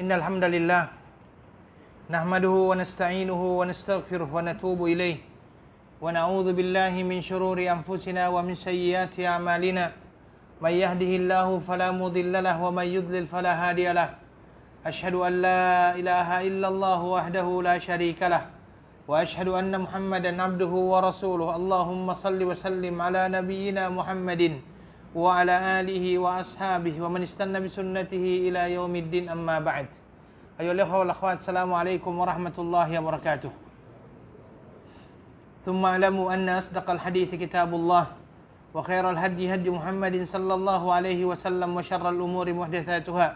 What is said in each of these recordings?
Innal hamdalillah nahmaduhu wa nasta'inuhu wa nastaghfiruh wa natubu ilaih wa na'udzu billahi min shururi anfusina wa min sayyiati a'malina may yahdihillahu fala mudilla lahu wa may yudlil fala hadiya lahu asyhadu an la ilaha illallah wahdahu la syarika lah wa asyhadu anna Muhammadan abduhu wa rasuluh. Allahumma salli wa sallim ala nabiyyina Muhammadin wa ala alihi wa ashabihi wa man istanna bi sunnatihi ila yaumiddin, amma ba'd. Ayyuhal ikhwah wal akhwat, assalamualaikum warahmatullahi wabarakatuh. Thumma alamu anna asdaqal hadithi kitabullah wa khairal hadi hadi Muhammadin sallallahu alaihi wasallam wa syarral umuri muhdatsatuha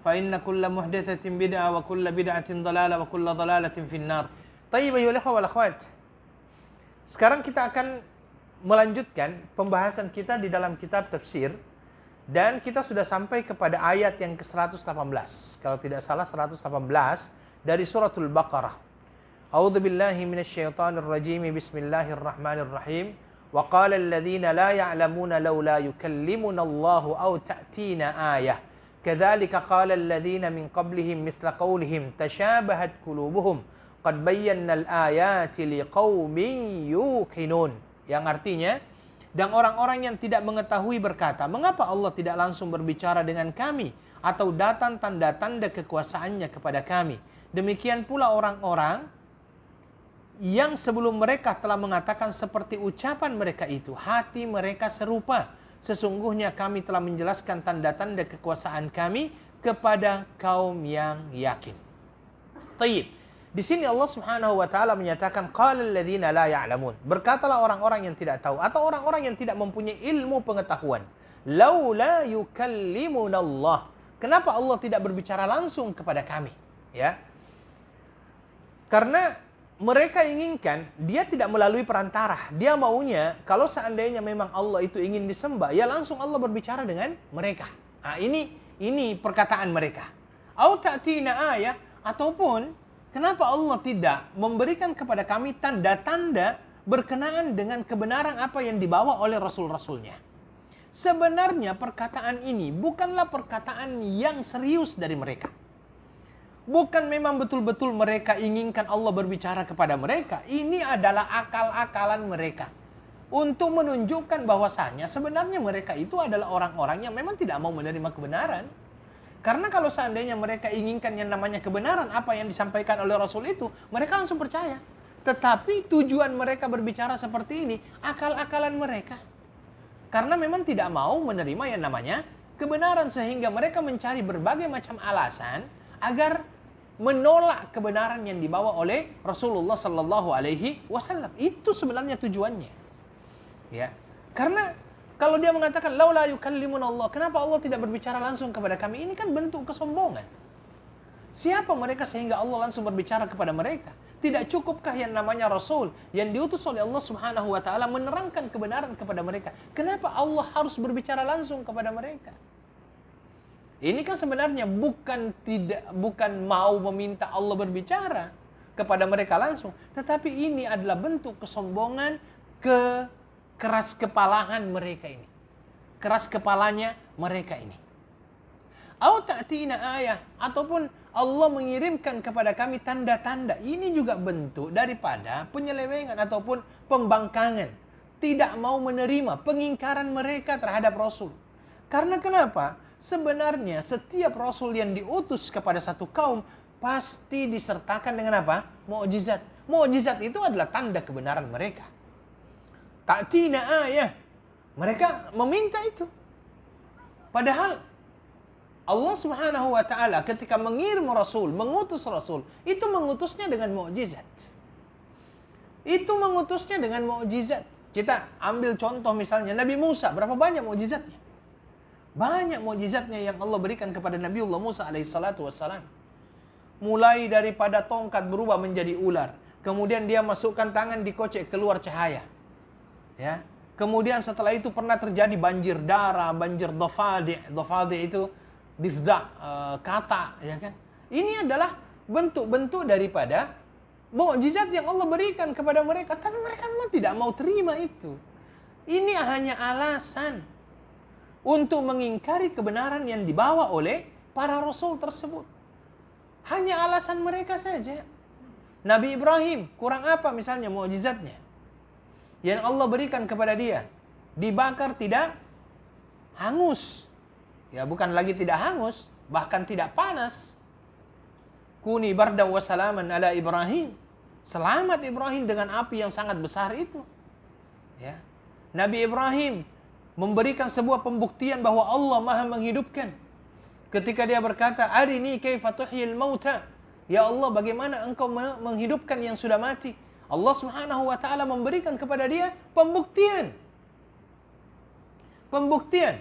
fa inna kulla muhdatsatin bid'ah wa kulla bid'atin dhalalah wa kulla dhalalatin finnar. Tayyib ayyuhal ikhwah wal akhwat. Sekarang kita akan melanjutkan pembahasan kita di dalam kitab tafsir, dan kita sudah sampai kepada ayat yang ke-118. Kalau tidak salah 118 dari suratul Baqarah. A'udzu billahi minasyaitonir rajim. Bismillahirrahmanirrahim. Wa qala alladziina la ya'lamuna laula yukallimuna Allahu aw ta'tina ayah. Kadzalika qala alladziina min qablihim mithla qawlihim tashabahat qulubuhum qad bayyana al-ayati liqaumin yuqinun. Yang artinya, dan orang-orang yang tidak mengetahui berkata, mengapa Allah tidak langsung berbicara dengan kami atau datang tanda-tanda kekuasaannya kepada kami? Demikian pula orang-orang yang sebelum mereka telah mengatakan seperti ucapan mereka itu, hati mereka serupa. Sesungguhnya kami telah menjelaskan tanda-tanda kekuasaan kami kepada kaum yang yakin. Tayyib. Di sini Allah Subhanahu wa taala menyatakan qala alladziina la ya'lamun. Berkatalah orang-orang yang tidak tahu atau orang-orang yang tidak mempunyai ilmu pengetahuan. Laula yukallimuna Allah. Kenapa Allah tidak berbicara langsung kepada kami? Ya. Karena mereka inginkan dia tidak melalui perantara. Dia maunya kalau seandainya memang Allah itu ingin disembah, ya langsung Allah berbicara dengan mereka. Nah, ini perkataan mereka. Au ta'tina ayah, ataupun kenapa Allah tidak memberikan kepada kami tanda-tanda berkenaan dengan kebenaran apa yang dibawa oleh Rasul-Rasulnya? Sebenarnya perkataan ini bukanlah perkataan yang serius dari mereka. Bukan memang betul-betul mereka inginkan Allah berbicara kepada mereka. Ini adalah akal-akalan mereka untuk menunjukkan bahwasanya sebenarnya mereka itu adalah orang-orang yang memang tidak mau menerima kebenaran. Karena kalau seandainya mereka inginkan yang namanya kebenaran, apa yang disampaikan oleh Rasul itu, mereka langsung percaya. Tetapi tujuan mereka berbicara seperti ini, akal-akalan mereka. Karena memang tidak mau menerima yang namanya kebenaran, sehingga mereka mencari berbagai macam alasan agar menolak kebenaran yang dibawa oleh Rasulullah Sallallahu Alaihi Wasallam. Itu sebenarnya tujuannya. Ya, karena kalau dia mengatakan laula yukallimuna Allah, kenapa Allah tidak berbicara langsung kepada kami? Ini kan bentuk kesombongan. Siapa mereka sehingga Allah langsung berbicara kepada mereka? Tidak cukupkah yang namanya Rasul yang diutus oleh Allah Subhanahu wa taala menerangkan kebenaran kepada mereka? Kenapa Allah harus berbicara langsung kepada mereka? Ini kan sebenarnya bukan mau meminta Allah berbicara kepada mereka langsung, tetapi ini adalah bentuk kesombongan, keras kepalahan mereka ini. Keras kepalanya mereka ini. Au ta'tina ayah, ataupun Allah mengirimkan kepada kami tanda-tanda. Ini juga bentuk daripada penyelewengan ataupun pembangkangan. Tidak mau menerima pengingkaran mereka terhadap Rasul. Karena kenapa? Sebenarnya setiap Rasul yang diutus kepada satu kaum pasti disertakan dengan apa? Mukjizat. Mukjizat itu adalah tanda kebenaran mereka. Ta'tina ayah. Mereka meminta itu. Padahal Allah Subhanahu wa taala ketika mengirim Rasul, mengutus Rasul, itu mengutusnya dengan mukjizat. Itu mengutusnya dengan mukjizat. Kita ambil contoh misalnya Nabi Musa, berapa banyak mukjizatnya? Banyak mukjizatnya yang Allah berikan kepada Nabiullah Musa alaihissalatu wassalam. Mulai daripada tongkat berubah menjadi ular. Kemudian dia masukkan tangan dikocek keluar cahaya. Ya. Kemudian setelah itu pernah terjadi banjir darah, banjir dhafadi itu difda, kata, ya kan? Ini adalah bentuk-bentuk daripada mukjizat yang Allah berikan kepada mereka, tapi mereka memang tidak mau terima itu. Ini hanya alasan untuk mengingkari kebenaran yang dibawa oleh para rasul tersebut. Hanya alasan mereka saja. Nabi Ibrahim, kurang apa misalnya mukjizatnya yang Allah berikan kepada dia? Dibakar tidak hangus. Ya, bukan lagi tidak hangus, bahkan tidak panas. Kuni bardan wa salaman ala Ibrahim. Selamat Ibrahim dengan api yang sangat besar itu. Ya. Nabi Ibrahim memberikan sebuah pembuktian bahwa Allah Maha menghidupkan. Ketika dia berkata, "Arini kaifa tuhyil mauta." Ya Allah, bagaimana engkau menghidupkan yang sudah mati? Allah Subhanahu wa taala memberikan kepada dia pembuktian. Pembuktian.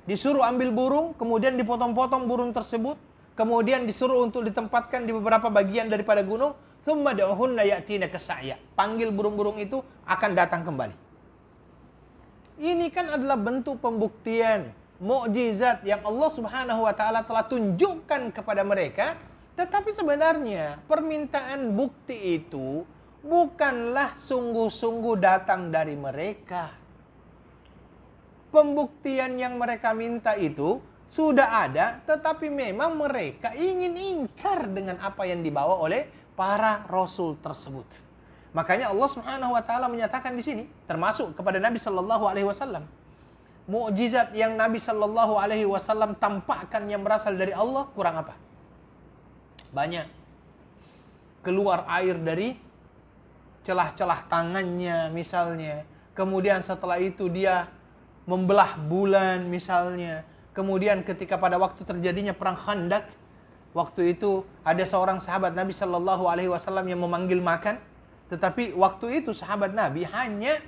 Disuruh ambil burung, kemudian dipotong-potong burung tersebut, kemudian disuruh untuk ditempatkan di beberapa bagian daripada gunung, thumma da'uhunna ya'tina kasa'ya. Panggil burung-burung itu akan datang kembali. Ini kan adalah bentuk pembuktian, mukjizat yang Allah Subhanahu wa taala telah tunjukkan kepada mereka, tetapi sebenarnya permintaan bukti itu bukanlah sungguh-sungguh datang dari mereka. Pembuktian yang mereka minta itu sudah ada, tetapi memang mereka ingin ingkar dengan apa yang dibawa oleh para rasul tersebut. Makanya Allah Subhanahu wa taala menyatakan di sini, termasuk kepada Nabi sallallahu alaihi wasallam, mukjizat yang Nabi sallallahu alaihi wasallam tampakkan yang berasal dari Allah kurang apa? Banyak. Keluar air dari celah-celah tangannya misalnya. Kemudian setelah itu dia membelah bulan misalnya. Kemudian ketika pada waktu terjadinya perang Khandak, waktu itu ada seorang sahabat Nabi sallallahu alaihi wasallam yang memanggil makan, tetapi waktu itu sahabat Nabi hanya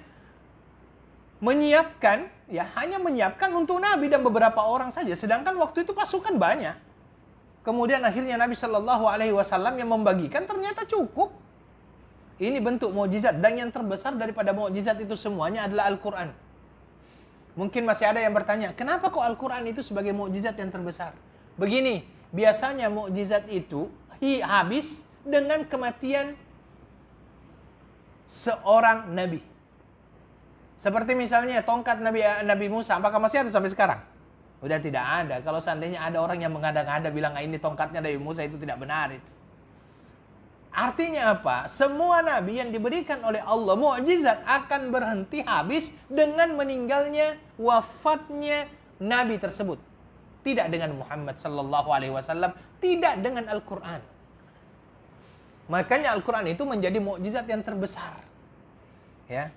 menyiapkan untuk Nabi dan beberapa orang saja, sedangkan waktu itu pasukan banyak. Kemudian akhirnya Nabi sallallahu alaihi wasallam yang membagikan ternyata cukup. Ini bentuk mukjizat, dan yang terbesar daripada mukjizat itu semuanya adalah Al-Qur'an. Mungkin masih ada yang bertanya, kenapa kok Al-Quran itu sebagai mukjizat yang terbesar? Begini, biasanya mukjizat itu habis dengan kematian seorang nabi. Seperti misalnya tongkat Nabi Musa, apakah masih ada sampai sekarang? Udah tidak ada. Kalau seandainya ada orang yang mengada-ngada bilang ini tongkatnya Nabi Musa, itu tidak benar itu. Artinya apa? Semua nabi yang diberikan oleh Allah mukjizat akan berhenti habis dengan meninggalnya, wafatnya nabi tersebut. Tidak dengan Muhammad sallallahu alaihi wasallam, tidak dengan Al-Qur'an. Makanya Al-Qur'an itu menjadi mukjizat yang terbesar. Ya.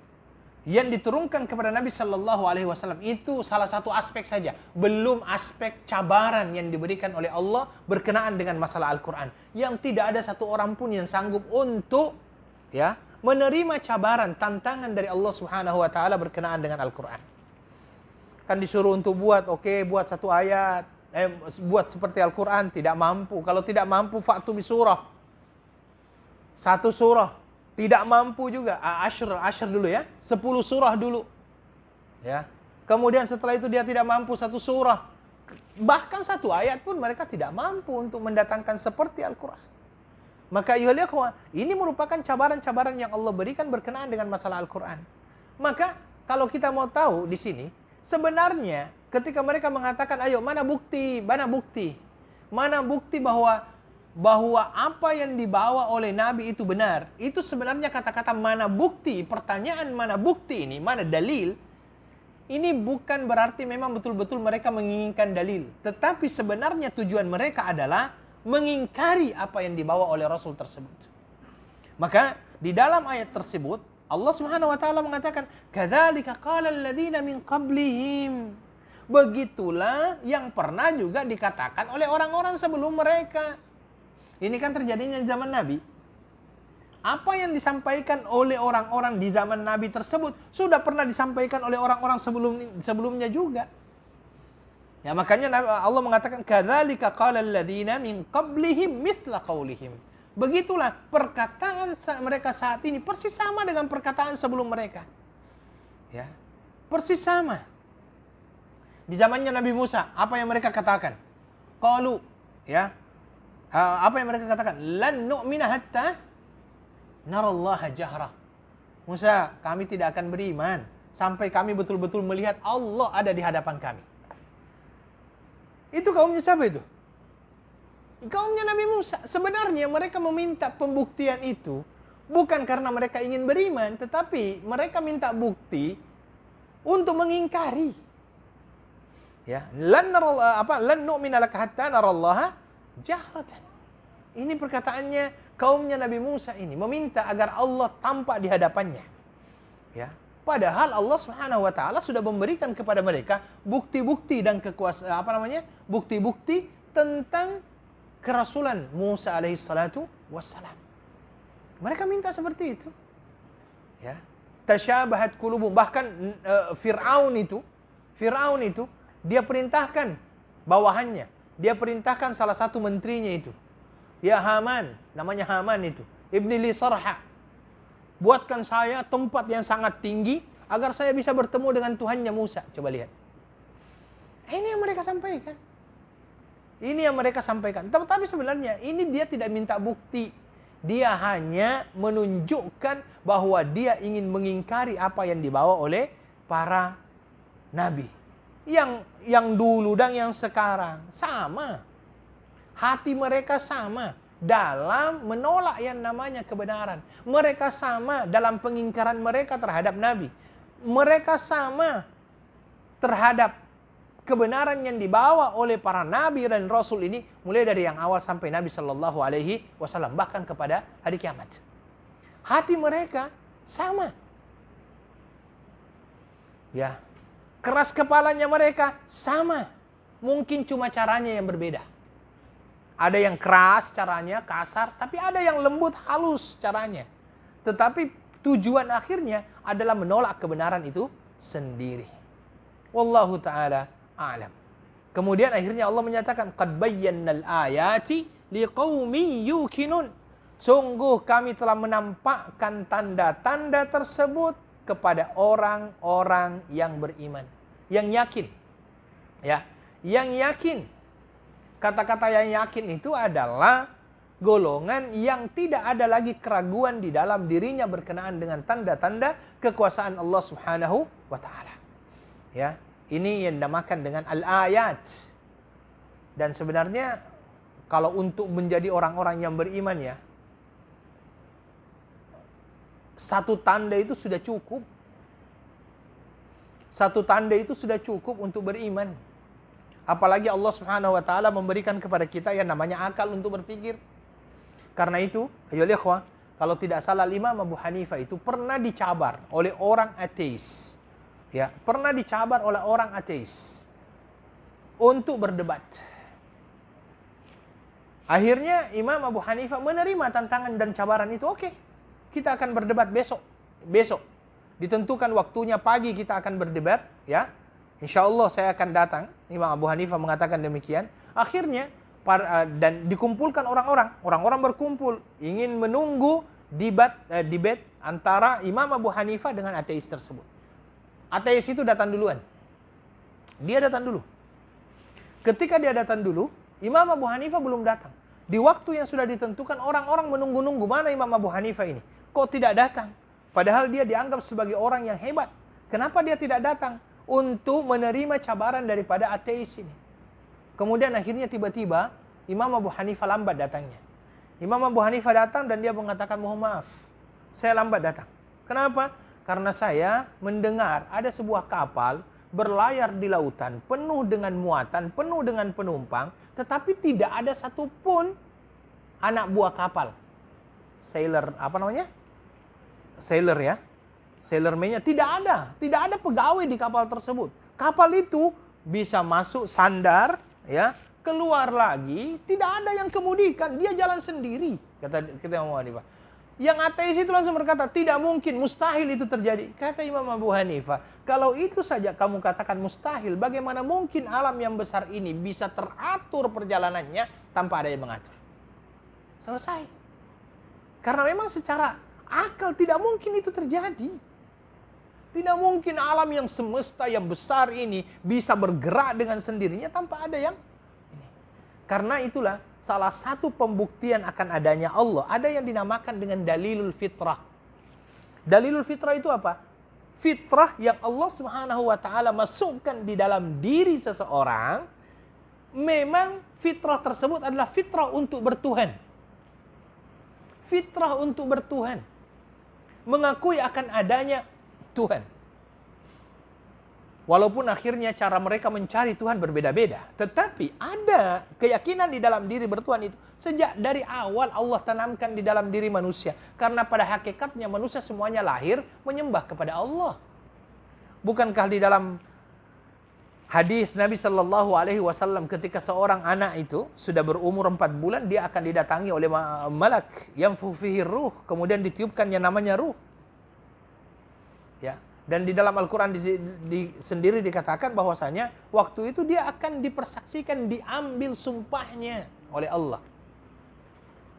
Yang diturunkan kepada Nabi sallallahu alaihi wasallam itu salah satu aspek saja, belum aspek cabaran yang diberikan oleh Allah berkenaan dengan masalah Al-Qur'an, yang tidak ada satu orang pun yang sanggup untuk menerima cabaran, tantangan dari Allah Subhanahu wa taala berkenaan dengan Al-Qur'an. Kan disuruh untuk buat satu ayat, buat seperti Al-Qur'an, tidak mampu. Kalau tidak mampu fa'tu bi surah. Satu surah. Tidak mampu juga, Ashr dulu ya, 10 surah dulu. Ya. Kemudian setelah itu dia tidak mampu satu surah. Bahkan satu ayat pun mereka tidak mampu untuk mendatangkan seperti Al-Qur'an. Maka ini merupakan cabaran-cabaran yang Allah berikan berkenaan dengan masalah Al-Qur'an. Maka kalau kita mau tahu di sini, sebenarnya ketika mereka mengatakan, ayo mana bukti? Mana bukti bahwa apa yang dibawa oleh Nabi itu benar. Itu sebenarnya kata-kata mana bukti, pertanyaan mana bukti ini, mana dalil, ini bukan berarti memang betul-betul mereka menginginkan dalil. Tetapi sebenarnya tujuan mereka adalah mengingkari apa yang dibawa oleh Rasul tersebut. Maka di dalam ayat tersebut, Allah Subhanahu wa taala mengatakan, "Kadzalika qala alladziina min qablihim." Begitulah yang pernah juga dikatakan oleh orang-orang sebelum mereka. Ini kan terjadinya zaman Nabi. Apa yang disampaikan oleh orang-orang di zaman Nabi tersebut sudah pernah disampaikan oleh orang-orang sebelumnya juga. Ya, makanya Allah mengatakan kadzalika qala alladziina min qablihim mitsla qaulihim. Begitulah perkataan mereka saat ini persis sama dengan perkataan sebelum mereka. Ya. Persis sama. Di zamannya Nabi Musa, apa yang mereka katakan? Qalu, ya. Apa yang mereka katakan? Lan nu'mina hatta narallaha jahra. Musa, kami tidak akan beriman sampai kami betul-betul melihat Allah ada di hadapan kami. Itu kaumnya siapa itu? Kaumnya Nabi Musa. Sebenarnya mereka meminta pembuktian itu bukan karena mereka ingin beriman, tetapi mereka minta bukti untuk mengingkari. Ya, lan nu'mina laka hatta narallaha jahratan. Ini perkataannya kaumnya Nabi Musa ini meminta agar Allah tampak di hadapannya. Ya, padahal Allah Subhanahu wa taala sudah memberikan kepada mereka bukti-bukti dan bukti-bukti tentang kerasulan Musa alaihi salatu wassalam. Mereka minta seperti itu. Ya. Tasyabahat qulubuhum, bahkan Firaun itu dia perintahkan bawahannya, dia perintahkan salah satu menterinya itu, ya Haman, namanya Haman itu, Ibni li Sarha, buatkan saya tempat yang sangat tinggi agar saya bisa bertemu dengan Tuhannya Musa. Coba lihat. Ini yang mereka sampaikan. Tapi sebenarnya ini dia tidak minta bukti. Dia hanya menunjukkan bahwa dia ingin mengingkari apa yang dibawa oleh para nabi. Yang dulu dan yang sekarang sama. Hati mereka sama dalam menolak yang namanya kebenaran. Mereka sama dalam pengingkaran mereka terhadap nabi. Mereka sama terhadap kebenaran yang dibawa oleh para nabi dan rasul ini, mulai dari yang awal sampai Nabi Shallallahu Alaihi Wasallam, bahkan kepada hari kiamat. Hati mereka sama. Ya, keras kepalanya mereka sama. Mungkin cuma caranya yang berbeda. Ada yang keras caranya, kasar, tapi ada yang lembut, halus caranya. Tetapi tujuan akhirnya adalah menolak kebenaran itu sendiri. Wallahu ta'ala a'lam. Kemudian akhirnya Allah menyatakan, qad bayyannal ayati liqaumin yuqinun. Sungguh kami telah menampakkan tanda-tanda tersebut kepada orang-orang yang beriman, yang yakin. Ya, yang yakin. Kata-kata yang yakin itu adalah golongan yang tidak ada lagi keraguan di dalam dirinya berkenaan dengan tanda-tanda kekuasaan Allah Subhanahu wa taala. Ya, ini yang dinamakan dengan al-ayat. Dan sebenarnya kalau untuk menjadi orang-orang yang beriman ya, satu tanda itu sudah cukup. Satu tanda itu sudah cukup untuk beriman. Apalagi Allah Subhanahu wa taala memberikan kepada kita yang namanya akal untuk berpikir. Karena itu, ayo ikhwah, kalau tidak salah Imam Abu Hanifah itu pernah dicabar oleh orang ateis. Ya, pernah dicabar oleh orang ateis untuk berdebat. Akhirnya Imam Abu Hanifah menerima tantangan dan cabaran itu. Oke, kita akan berdebat besok. Besok ditentukan waktunya pagi kita akan berdebat, ya. Insya Allah saya akan datang. Imam Abu Hanifah mengatakan demikian. Akhirnya dan dikumpulkan orang-orang berkumpul ingin menunggu debat antara Imam Abu Hanifah dengan ateis tersebut. Ateis itu datang duluan. Dia datang dulu. Ketika dia datang dulu, Imam Abu Hanifah belum datang. Di waktu yang sudah ditentukan, orang-orang menunggu-nunggu, mana Imam Abu Hanifah ini? Kok tidak datang? Padahal dia dianggap sebagai orang yang hebat. Kenapa dia tidak datang? Untuk menerima cabaran daripada ateis ini. Kemudian akhirnya tiba-tiba Imam Abu Hanifah lambat datangnya. Imam Abu Hanifah datang dan dia mengatakan, mohon maaf, saya lambat datang. Kenapa? Karena saya mendengar ada sebuah kapal berlayar di lautan penuh dengan muatan, penuh dengan penumpang, tetapi tidak ada satupun anak buah kapal. Sailor, apa namanya? Sailor ya. Sailorman-nya tidak ada pegawai di kapal tersebut. Kapal itu bisa masuk sandar, ya, keluar lagi, tidak ada yang kemudikan, dia jalan sendiri. Kata Imam Abu Hanifah. Yang ateis itu langsung berkata, tidak mungkin, mustahil itu terjadi. Kata Imam Abu Hanifah, kalau itu saja kamu katakan mustahil, bagaimana mungkin alam yang besar ini bisa teratur perjalanannya tanpa ada yang mengatur? Selesai. Karena memang secara akal tidak mungkin itu terjadi. Tidak mungkin alam yang semesta yang besar ini bisa bergerak dengan sendirinya tanpa ada yang ini. Karena itulah salah satu pembuktian akan adanya Allah. Ada yang dinamakan dengan dalilul fitrah. Dalilul fitrah itu apa? Fitrah yang Allah Subhanahu wa taala masukkan di dalam diri seseorang memang fitrah tersebut adalah fitrah untuk bertuhan. Fitrah untuk bertuhan. Mengakui akan adanya Tuhan. Walaupun akhirnya cara mereka mencari Tuhan berbeda-beda. Tetapi ada keyakinan di dalam diri bertuhan itu. Sejak dari awal Allah tanamkan di dalam diri manusia. Karena pada hakikatnya manusia semuanya lahir menyembah kepada Allah. Bukankah di dalam hadis Nabi Shallallahu Alaihi Wasallam ketika seorang anak itu sudah berumur 4 bulan, dia akan didatangi oleh malak yang fihi ruh, kemudian ditiupkan yang namanya ruh. Ya, dan di dalam Al-Quran sendiri dikatakan bahwasanya waktu itu dia akan dipersaksikan, diambil sumpahnya oleh Allah.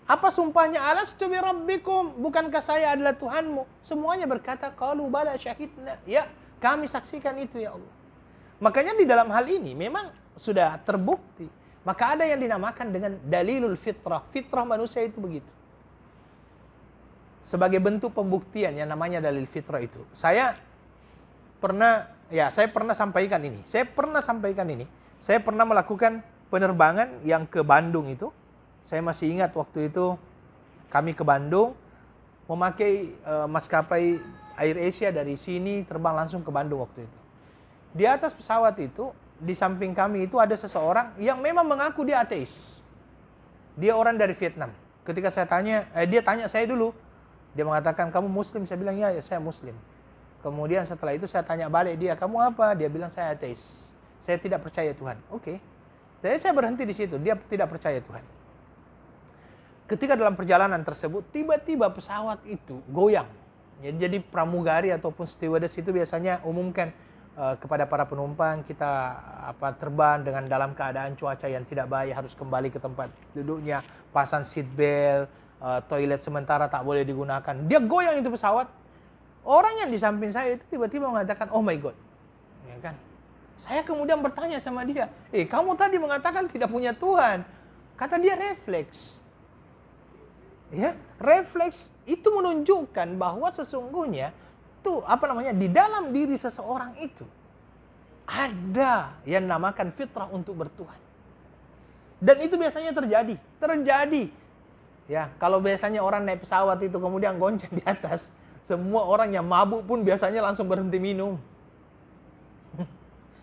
Apa sumpahnya? Alastu bi rabbikum, bukankah saya adalah Tuhanmu? Semuanya berkata qalu bala syahidna. Ya, kami saksikan itu ya Allah. Makanya di dalam hal ini memang sudah terbukti. Maka ada yang dinamakan dengan dalilul fitrah. Fitrah manusia itu begitu. Sebagai bentuk pembuktian yang namanya dalil fitrah itu. Saya pernah sampaikan ini. Saya pernah melakukan penerbangan yang ke Bandung itu. Saya masih ingat waktu itu kami ke Bandung memakai maskapai Air Asia dari sini terbang langsung ke Bandung waktu itu. Di atas pesawat itu, di samping kami itu ada seseorang yang memang mengaku dia ateis. Dia orang dari Vietnam. Ketika saya tanya, dia tanya saya dulu. Dia mengatakan, kamu Muslim? Saya bilang, ya saya Muslim. Kemudian setelah itu saya tanya balik dia, kamu apa? Dia bilang, saya ateis. Saya tidak percaya Tuhan. Oke. Jadi saya berhenti di situ. Dia tidak percaya Tuhan. Ketika dalam perjalanan tersebut, tiba-tiba pesawat itu goyang. Jadi pramugari ataupun stewardess itu biasanya umumkan kepada para penumpang, kita terbang dengan dalam keadaan cuaca yang tidak baik, harus kembali ke tempat duduknya, pasang seat belt, toilet sementara tak boleh digunakan. Dia goyang itu pesawat. Orang yang di samping saya itu tiba-tiba mengatakan, oh my God. Ya kan? Saya kemudian bertanya sama dia, kamu tadi mengatakan tidak punya Tuhan. Kata dia refleks. Ya, refleks itu menunjukkan bahwa sesungguhnya di dalam diri seseorang itu ada yang namakan fitrah untuk bertuhan. Dan itu biasanya terjadi. Ya, kalau biasanya orang naik pesawat itu kemudian goncang di atas, semua orang yang mabuk pun biasanya langsung berhenti minum.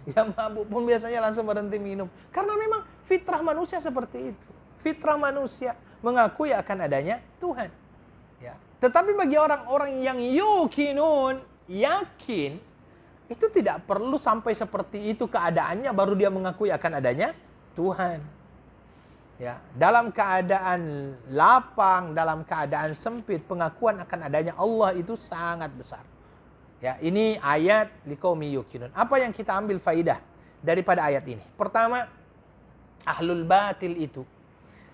Yang mabuk pun biasanya langsung berhenti minum. Karena memang fitrah manusia seperti itu. Fitrah manusia mengakui akan adanya Tuhan. Ya. Tetapi bagi orang-orang yang yakin, itu tidak perlu sampai seperti itu keadaannya baru dia mengakui akan adanya Tuhan. Ya, dalam keadaan lapang, dalam keadaan sempit, pengakuan akan adanya Allah itu sangat besar. Ya, ini ayat liqaumi yuqinun. Apa yang kita ambil faidah daripada ayat ini? Pertama, ahlul batil itu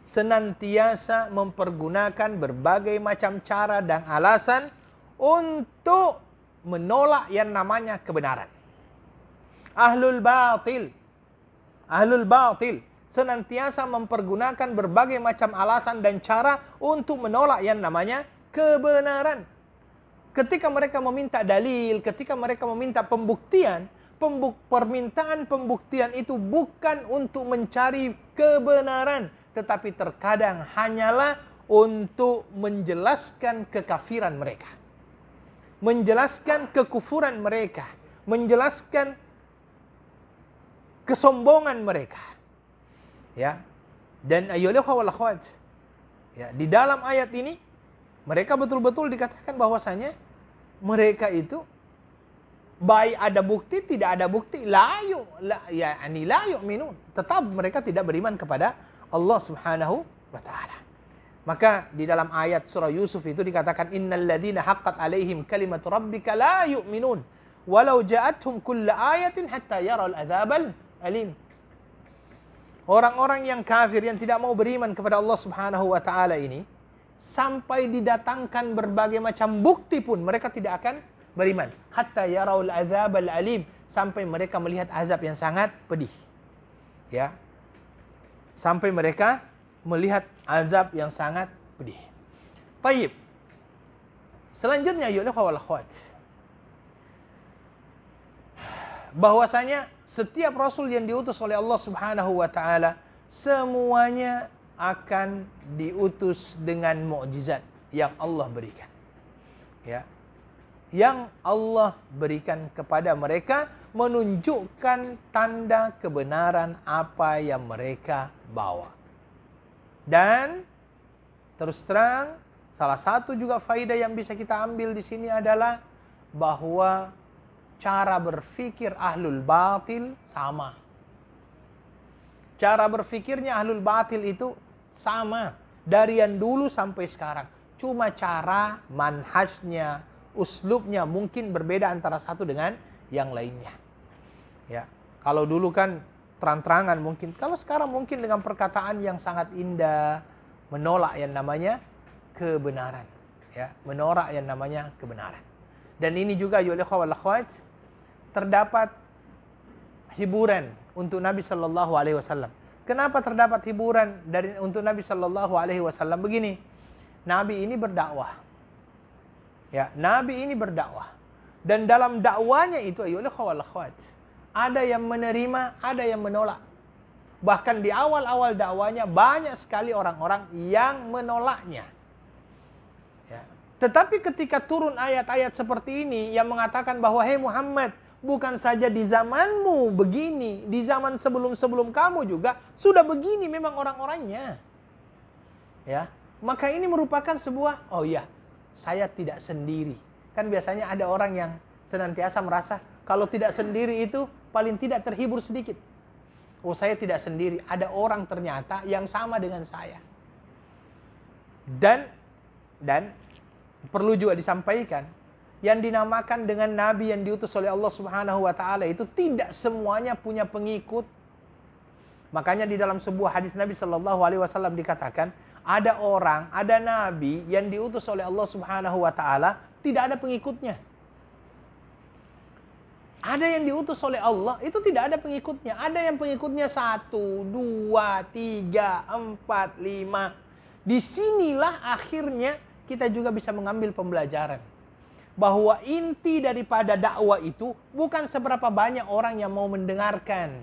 senantiasa mempergunakan berbagai macam cara dan alasan untuk menolak yang namanya kebenaran. Ahlul batil senantiasa mempergunakan berbagai macam alasan dan cara untuk menolak yang namanya kebenaran. Ketika mereka meminta dalil, ketika mereka meminta pembuktian, permintaan pembuktian itu bukan untuk mencari kebenaran, tetapi terkadang hanyalah untuk menjelaskan kekafiran mereka, menjelaskan kekufuran mereka, menjelaskan kesombongan mereka. Ya. Dan ayyuhal wal akhwat, ya, di dalam ayat ini mereka betul-betul dikatakan bahwasanya mereka itu baik ada bukti, tidak ada bukti, la yu'minun, tetap mereka tidak beriman kepada Allah Subhanahu wa ta'ala. Maka di dalam ayat surah Yusuf itu dikatakan innal ladzina haqqat alaihim kalimatu rabbika la yu'minun walau ja'atuhum kullu ayatin hatta yaral adzabal alim. Orang-orang yang kafir yang tidak mau beriman kepada Allah Subhanahu wa ta'ala ini, sampai didatangkan berbagai macam bukti pun mereka tidak akan beriman. Hatta yaral adzabal alim, sampai mereka melihat azab yang sangat pedih. Ya. Sampai mereka melihat azab yang sangat pedih. Taib. Selanjutnya, ya wal akhwat, bahwasanya setiap rasul yang diutus oleh Allah Subhanahu wa taala semuanya akan diutus dengan mukjizat yang Allah berikan. Ya. Yang Allah berikan kepada mereka menunjukkan tanda kebenaran apa yang mereka bawa. Dan terus terang, salah satu juga faedah yang bisa kita ambil di sini adalah bahwa cara berpikir ahlul batil sama. Cara berpikirnya ahlul batil itu sama dari yang dulu sampai sekarang. Cuma cara, manhajnya, uslubnya mungkin berbeda antara satu dengan yang lainnya. Ya, kalau dulu kan terang-terangan mungkin, kalau sekarang mungkin dengan perkataan yang sangat indah, menolak yang namanya kebenaran. Ya, menolak yang namanya kebenaran. Dan ini juga ya wal akhwat, terdapat hiburan untuk Nabi sallallahu alaihi wasallam. Kenapa terdapat hiburan untuk Nabi sallallahu alaihi wasallam? Begini, Nabi ini berdakwah. Ya, Nabi ini berdakwah. Dan dalam dakwanya itu ayolah wal akhwat, ada yang menerima, ada yang menolak. Bahkan di awal-awal dakwanya banyak sekali orang-orang yang menolaknya. Ya. Tetapi ketika turun ayat-ayat seperti ini yang mengatakan bahwa hei Muhammad, bukan saja di zamanmu begini, di zaman sebelum-sebelum kamu juga sudah begini memang orang-orangnya. Ya, maka ini merupakan sebuah, oh iya, saya tidak sendiri. Kan biasanya ada orang yang senantiasa merasa kalau tidak sendiri itu paling tidak terhibur sedikit. Oh, saya tidak sendiri, ada orang ternyata yang sama dengan saya. Dan perlu juga disampaikan, yang dinamakan dengan nabi yang diutus oleh Allah Subhanahu wa taala itu tidak semuanya punya pengikut. Makanya di dalam sebuah hadis Nabi sallallahu alaihi wasallam dikatakan, ada orang, ada nabi yang diutus oleh Allah Subhanahu wa taala tidak ada pengikutnya. Ada yang diutus oleh Allah, itu tidak ada pengikutnya. Ada yang pengikutnya 1, 2, 3, 4, 5. Disinilah akhirnya kita juga bisa mengambil pembelajaran. Bahwa inti daripada dakwah itu bukan seberapa banyak orang yang mau mendengarkan.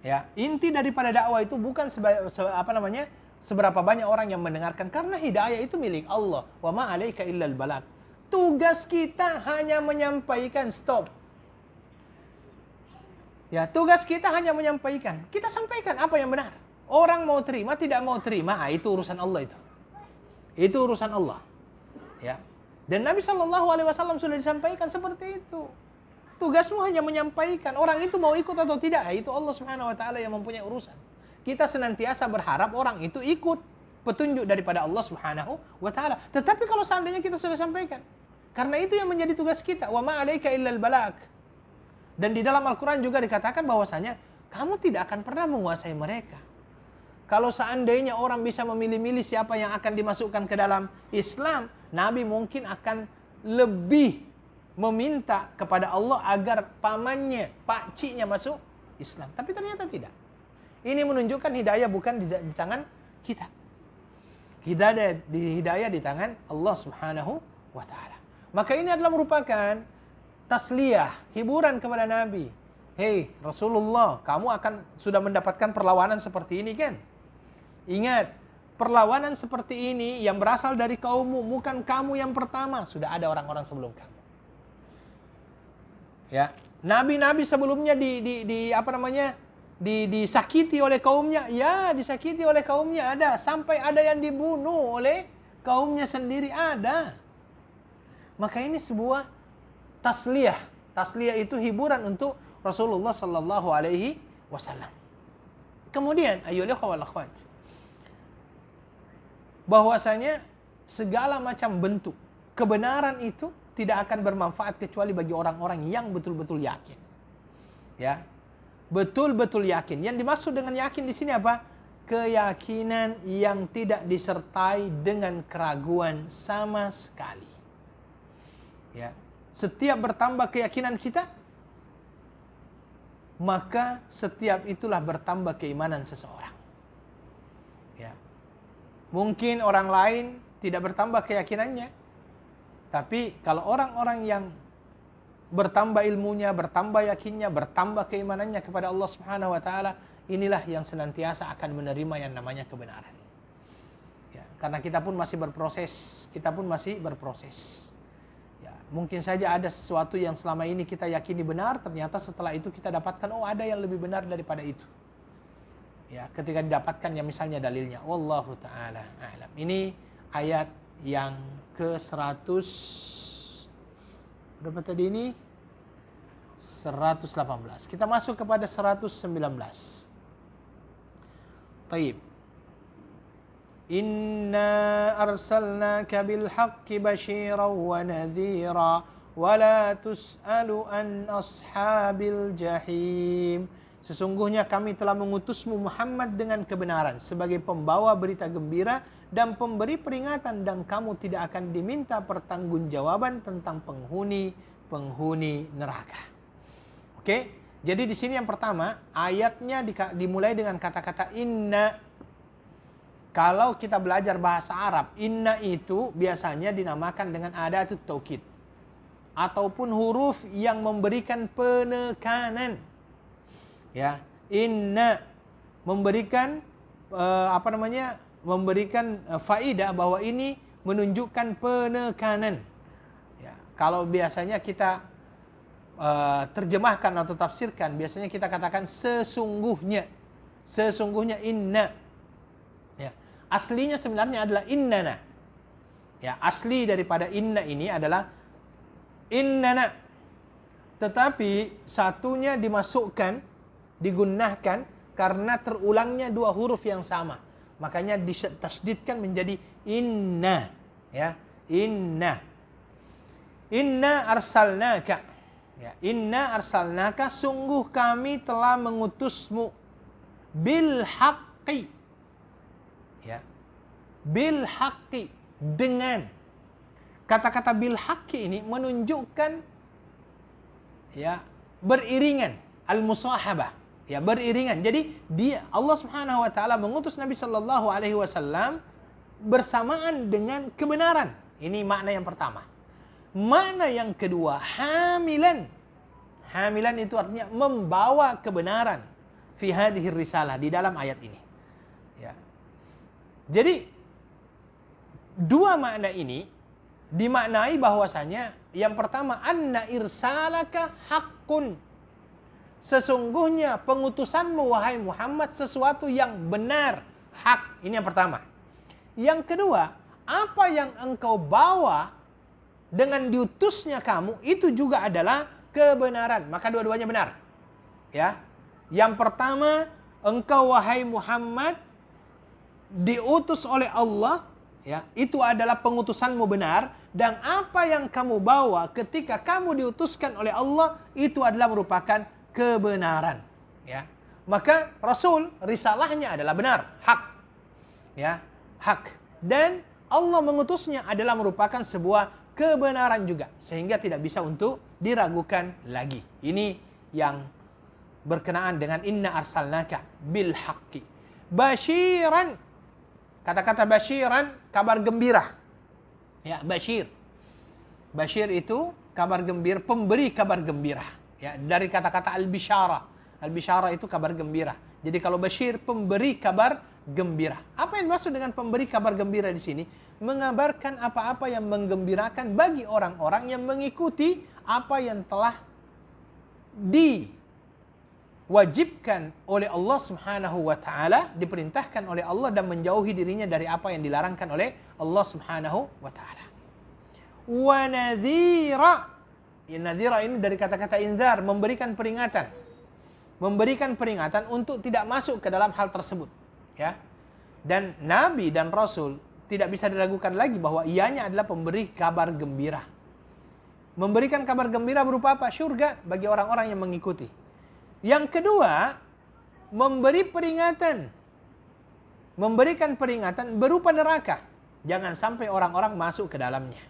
Ya, inti daripada dakwah itu bukan seberapa banyak orang yang mendengarkan. Karena hidayah itu milik Allah. Wa ma 'alaika illal balagh. Tugas kita hanya menyampaikan, stop. Ya, tugas kita hanya menyampaikan. Kita sampaikan apa yang benar. Orang mau terima, tidak mau terima, itu urusan Allah itu. Itu urusan Allah. Ya. Dan Nabi Shallallahu Alaihi Wasallam sudah disampaikan seperti itu. Tugasmu hanya menyampaikan. Orang itu mau ikut atau tidak, itu Allah Subhanahu Wa Taala yang mempunyai urusan. Kita senantiasa berharap orang itu ikut petunjuk daripada Allah Subhanahu wa taala. Tetapi kalau seandainya kita sudah sampaikan, karena itu yang menjadi tugas kita, wa ma 'alaika illal balagh. Dan di dalam Al-Qur'an juga dikatakan bahwasanya kamu tidak akan pernah menguasai mereka. Kalau seandainya orang bisa memilih-milih siapa yang akan dimasukkan ke dalam Islam, Nabi mungkin akan lebih meminta kepada Allah agar pamannya, pakciknya masuk Islam. Tapi ternyata tidak. Ini menunjukkan hidayah bukan di tangan kita. Hidayah di tangan Allah Subhanahu wa taala. Maka ini adalah merupakan tasliyah, hiburan kepada Nabi. Hei Rasulullah, kamu sudah mendapatkan perlawanan seperti ini kan? Ingat, perlawanan seperti ini yang berasal dari kaummu, bukan kamu yang pertama, sudah ada orang-orang sebelum kamu. Ya, nabi-nabi sebelumnya disakiti oleh kaumnya, ya disakiti oleh kaumnya ada, sampai ada yang dibunuh oleh kaumnya sendiri ada. Maka ini sebuah tasliyah. Tasliyah itu hiburan untuk Rasulullah sallallahu alaihi wasallam. Kemudian ayyuhal ikhwah wal akhwat, bahwasanya segala macam bentuk kebenaran itu tidak akan bermanfaat kecuali bagi orang-orang yang betul-betul yakin. Ya. Betul-betul yakin. Yang dimaksud dengan yakin di sini apa? Keyakinan yang tidak disertai dengan keraguan sama sekali. Ya. Setiap bertambah keyakinan kita, maka setiap itulah bertambah keimanan seseorang. Ya. Mungkin orang lain tidak bertambah keyakinannya, tapi kalau orang-orang yang bertambah ilmunya, bertambah yakinnya, bertambah keimanannya kepada Allah Subhanahu wa taala, inilah yang senantiasa akan menerima yang namanya kebenaran. Ya, karena kita pun masih berproses. Ya, mungkin saja ada sesuatu yang selama ini kita yakini benar, ternyata setelah itu kita dapatkan ada yang lebih benar daripada itu. Ya, ketika didapatkan yang misalnya dalilnya, wallahu taala a'lam. Ini ayat yang ke-100 berapa tadi ini? 118. Kita masuk kepada 119. Taib. Inna arsalnaka bil haqqi basyiran wa nadhira wa la tus'alu an ashabil jahim. Sesungguhnya kami telah mengutusmu Muhammad dengan kebenaran sebagai pembawa berita gembira dan pemberi peringatan, dan kamu tidak akan diminta pertanggungjawaban tentang penghuni neraka. Oke, jadi di sini yang pertama ayatnya dimulai dengan kata-kata inna. Kalau kita belajar bahasa Arab, inna itu biasanya dinamakan dengan adatut taukid ataupun huruf yang memberikan penekanan. Ya, inna memberikan memberikan faidah bahwa ini menunjukkan penekanan. Ya, kalau biasanya kita terjemahkan atau tafsirkan, biasanya kita katakan sesungguhnya inna. Ya, aslinya sebenarnya adalah innana. Ya, asli daripada inna ini adalah innana. Tetapi satunya digunakan karena terulangnya dua huruf yang sama. Makanya ditasdidkan menjadi inna. Ya, inna. Inna arsalnaka. Ya, inna arsalnaka, sungguh kami telah mengutusmu bil haqqi. Ya. Bil haqqi, dengan. Kata-kata bil haqqi ini menunjukkan ya beriringan, al-musahabah. Ya, beriringan. Jadi Allah Subhanahu wa taala mengutus Nabi sallallahu alaihi wasallam bersamaan dengan kebenaran. Ini makna yang pertama. Makna yang kedua, hamilan. Hamilan itu artinya membawa kebenaran fi hadhihi risalah, di dalam ayat ini. Ya. Jadi dua makna ini dimaknai bahwasanya yang pertama, anna irsalaka haqqun. Sesungguhnya pengutusanmu wahai Muhammad sesuatu yang benar, hak. Ini yang pertama. Yang kedua, apa yang engkau bawa dengan diutusnya kamu itu juga adalah kebenaran. Maka dua-duanya benar. Ya. Yang pertama, engkau wahai Muhammad diutus oleh Allah, ya, itu adalah pengutusanmu benar, dan apa yang kamu bawa ketika kamu diutuskan oleh Allah itu adalah merupakan kebenaran. Ya. Maka Rasul risalahnya adalah benar, hak. Ya, hak. Dan Allah mengutusnya adalah merupakan sebuah kebenaran juga, sehingga tidak bisa untuk diragukan lagi. Ini yang berkenaan dengan inna arsalnaka bil haqqi basyiran. Kata-kata basyiran, kabar gembira. Ya, basyir. Basyir itu kabar gembira, pemberi kabar gembira. Ya, dari kata-kata al-bisyarah. Al-bisyarah itu kabar gembira. Jadi kalau basyir, pemberi kabar gembira. Apa yang dimaksud dengan pemberi kabar gembira di sini? Mengabarkan apa-apa yang menggembirakan bagi orang-orang yang mengikuti apa yang telah diwajibkan oleh Allah Subhanahu wa taala, diperintahkan oleh Allah, dan menjauhi dirinya dari apa yang dilarangkan oleh Allah Subhanahu wa taala. Wa nadhira. Ya, nadhira ini dari kata-kata inzar, memberikan peringatan. Memberikan peringatan untuk tidak masuk ke dalam hal tersebut, ya. Dan Nabi dan Rasul tidak bisa diragukan lagi bahwa ianya adalah pemberi kabar gembira. Memberikan kabar gembira berupa apa? Syurga bagi orang-orang yang mengikuti. Yang kedua, memberi peringatan. Memberikan peringatan berupa neraka. Jangan sampai orang-orang masuk ke dalamnya.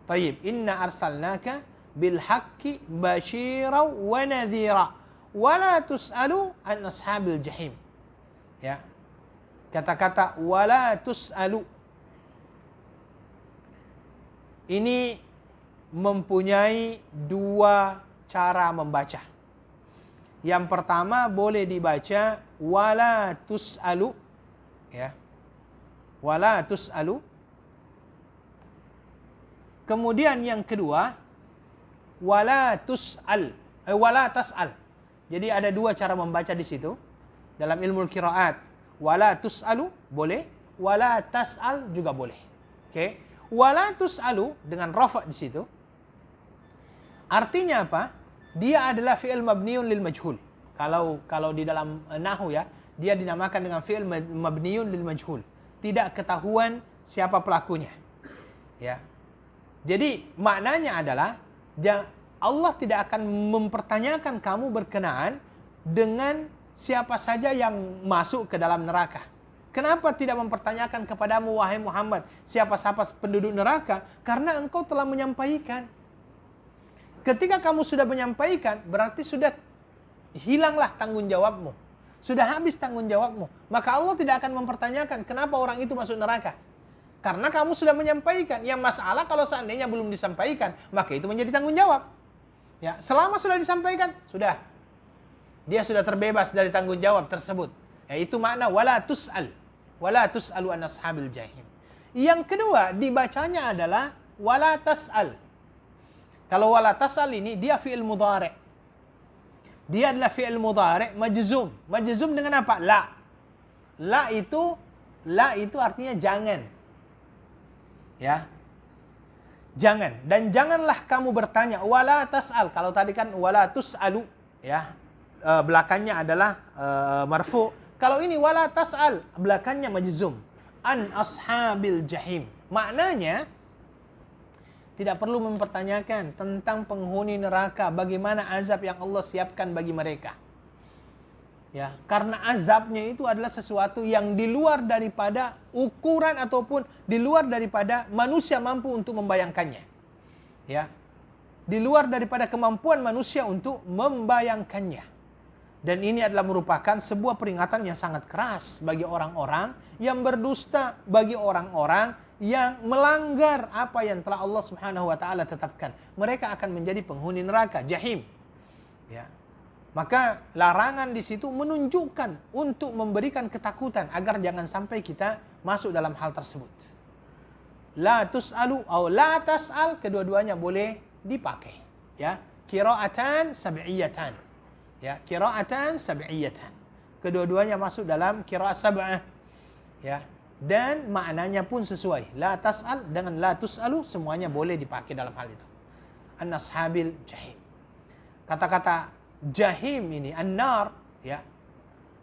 Tayyib, inna arsalnaka bil haqqi basyira wa nadhira wa la tus'alu an ashabil jahim. Ya. Kata-kata wala tus'alu ini mempunyai dua cara membaca. Yang pertama boleh dibaca wala tus'alu, ya. Wala tus'alu. Kemudian yang kedua wala tas'al. Jadi ada dua cara membaca di situ. Dalam ilmu qiraat, wala tus'alu boleh, wala tas'al juga boleh. Oke. Wala tus'alu dengan rafa' di situ. Artinya apa? Dia adalah fi'il mabniun lil majhul. Kalau di dalam nahwu ya, dia dinamakan dengan fi'il mabniun lil majhul. Tidak ketahuan siapa pelakunya. Ya. Jadi maknanya adalah Allah tidak akan mempertanyakan kamu berkenaan dengan siapa saja yang masuk ke dalam neraka. Kenapa tidak mempertanyakan kepadamu wahai Muhammad siapa-siapa penduduk neraka? Karena engkau telah menyampaikan. Ketika kamu sudah menyampaikan, berarti sudah hilanglah tanggung jawabmu. Sudah habis tanggung jawabmu. Maka Allah tidak akan mempertanyakan kenapa orang itu masuk neraka. Karena kamu sudah menyampaikan. Yang masalah kalau seandainya belum disampaikan, maka itu menjadi tanggung jawab. Ya, selama sudah disampaikan, sudah. Dia sudah terbebas dari tanggung jawab tersebut. Yaitu makna wala tus'al. Wala tus'alu an ashabil jahim. Yang kedua dibacanya adalah wala tas'al. Kalau wala tas'al ini dia fi'il mudhari'. Dia adalah fi'il mudhari' majzum. Majzum dengan apa? La. La itu artinya jangan. Ya. Jangan. Dan janganlah kamu bertanya wala tas'al. Kalau tadi kan wala tus'alu, ya. Belakangnya adalah marfu'. Kalau ini wala tas'al, belakangnya majzum. An ashabil jahim. Maknanya tidak perlu mempertanyakan tentang penghuni neraka, bagaimana azab yang Allah siapkan bagi mereka. Ya, karena azabnya itu adalah sesuatu yang di luar daripada ukuran ataupun di luar daripada manusia mampu untuk membayangkannya. Ya. Di luar daripada kemampuan manusia untuk membayangkannya. Dan ini adalah merupakan sebuah peringatan yang sangat keras bagi orang-orang yang berdusta, bagi orang-orang yang melanggar apa yang telah Allah Subhanahu wa taala tetapkan. Mereka akan menjadi penghuni neraka, jahim. Ya. Maka larangan di situ menunjukkan untuk memberikan ketakutan agar jangan sampai kita masuk dalam hal tersebut. La tus'alu atau la tas'al, kedua-duanya boleh dipakai. Ya, qiraatan sab'iyatan. Ya, qiraatan sab'iyatan. Kedua-duanya masuk dalam qiraat sab'ah. Ya. Dan maknanya pun sesuai. La tas'al dengan la tus'alu semuanya boleh dipakai dalam hal itu. An-ashabil jahim. Kata-kata jahim ini, an-nar, ya.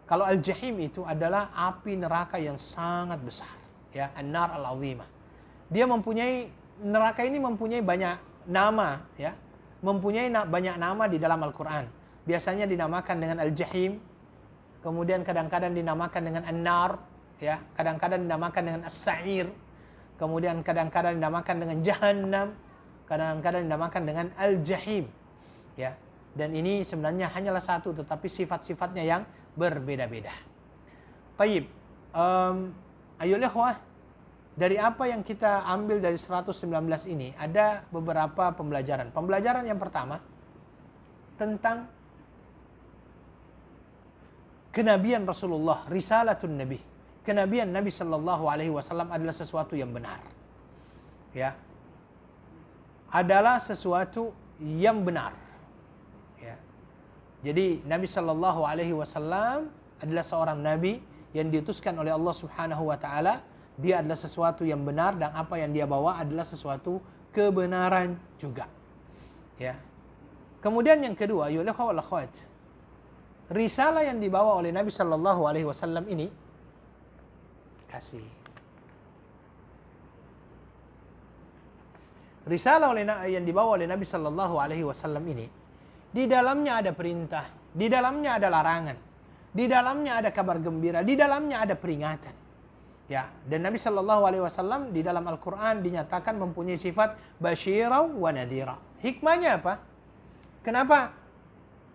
Kalau al-jahim itu adalah api neraka yang sangat besar, ya, an-nar al-azimah. Dia mempunyai, neraka ini mempunyai banyak nama, ya. Mempunyai banyak nama di dalam Al-Qur'an. Biasanya dinamakan dengan al-jahim, kemudian kadang-kadang dinamakan dengan an-nar, ya, kadang-kadang dinamakan dengan as-sa'ir, kemudian kadang-kadang dinamakan dengan jahannam, kadang-kadang dinamakan dengan al-jahim, ya. Dan ini sebenarnya hanyalah satu, tetapi sifat-sifatnya yang berbeda-beda. Taib, ayolah ikhwah, dari apa yang kita ambil dari 119 ini ada beberapa pembelajaran. Pembelajaran yang pertama tentang kenabian Rasulullah, risalatun Nabi. Kenabian Nabi sallallahu alaihi wasallam adalah sesuatu yang benar. Ya. Adalah sesuatu yang benar. Ya. Jadi Nabi sallallahu alaihi wasallam adalah seorang nabi yang diutuskan oleh Allah Subhanahu wa taala. Dia adalah sesuatu yang benar dan apa yang dia bawa adalah sesuatu kebenaran juga. Ya. Kemudian yang kedua, ya akhwat, risalah yang dibawa oleh Nabi sallallahu alaihi wasallam ini risalah yang dibawa oleh Nabi sallallahu alaihi wasallam ini, di dalamnya ada perintah, di dalamnya ada larangan, di dalamnya ada kabar gembira, di dalamnya ada peringatan. Ya, dan Nabi sallallahu alaihi wasallam di dalam Al-Qur'an dinyatakan mempunyai sifat basyira wa nadhira. Hikmahnya apa? Kenapa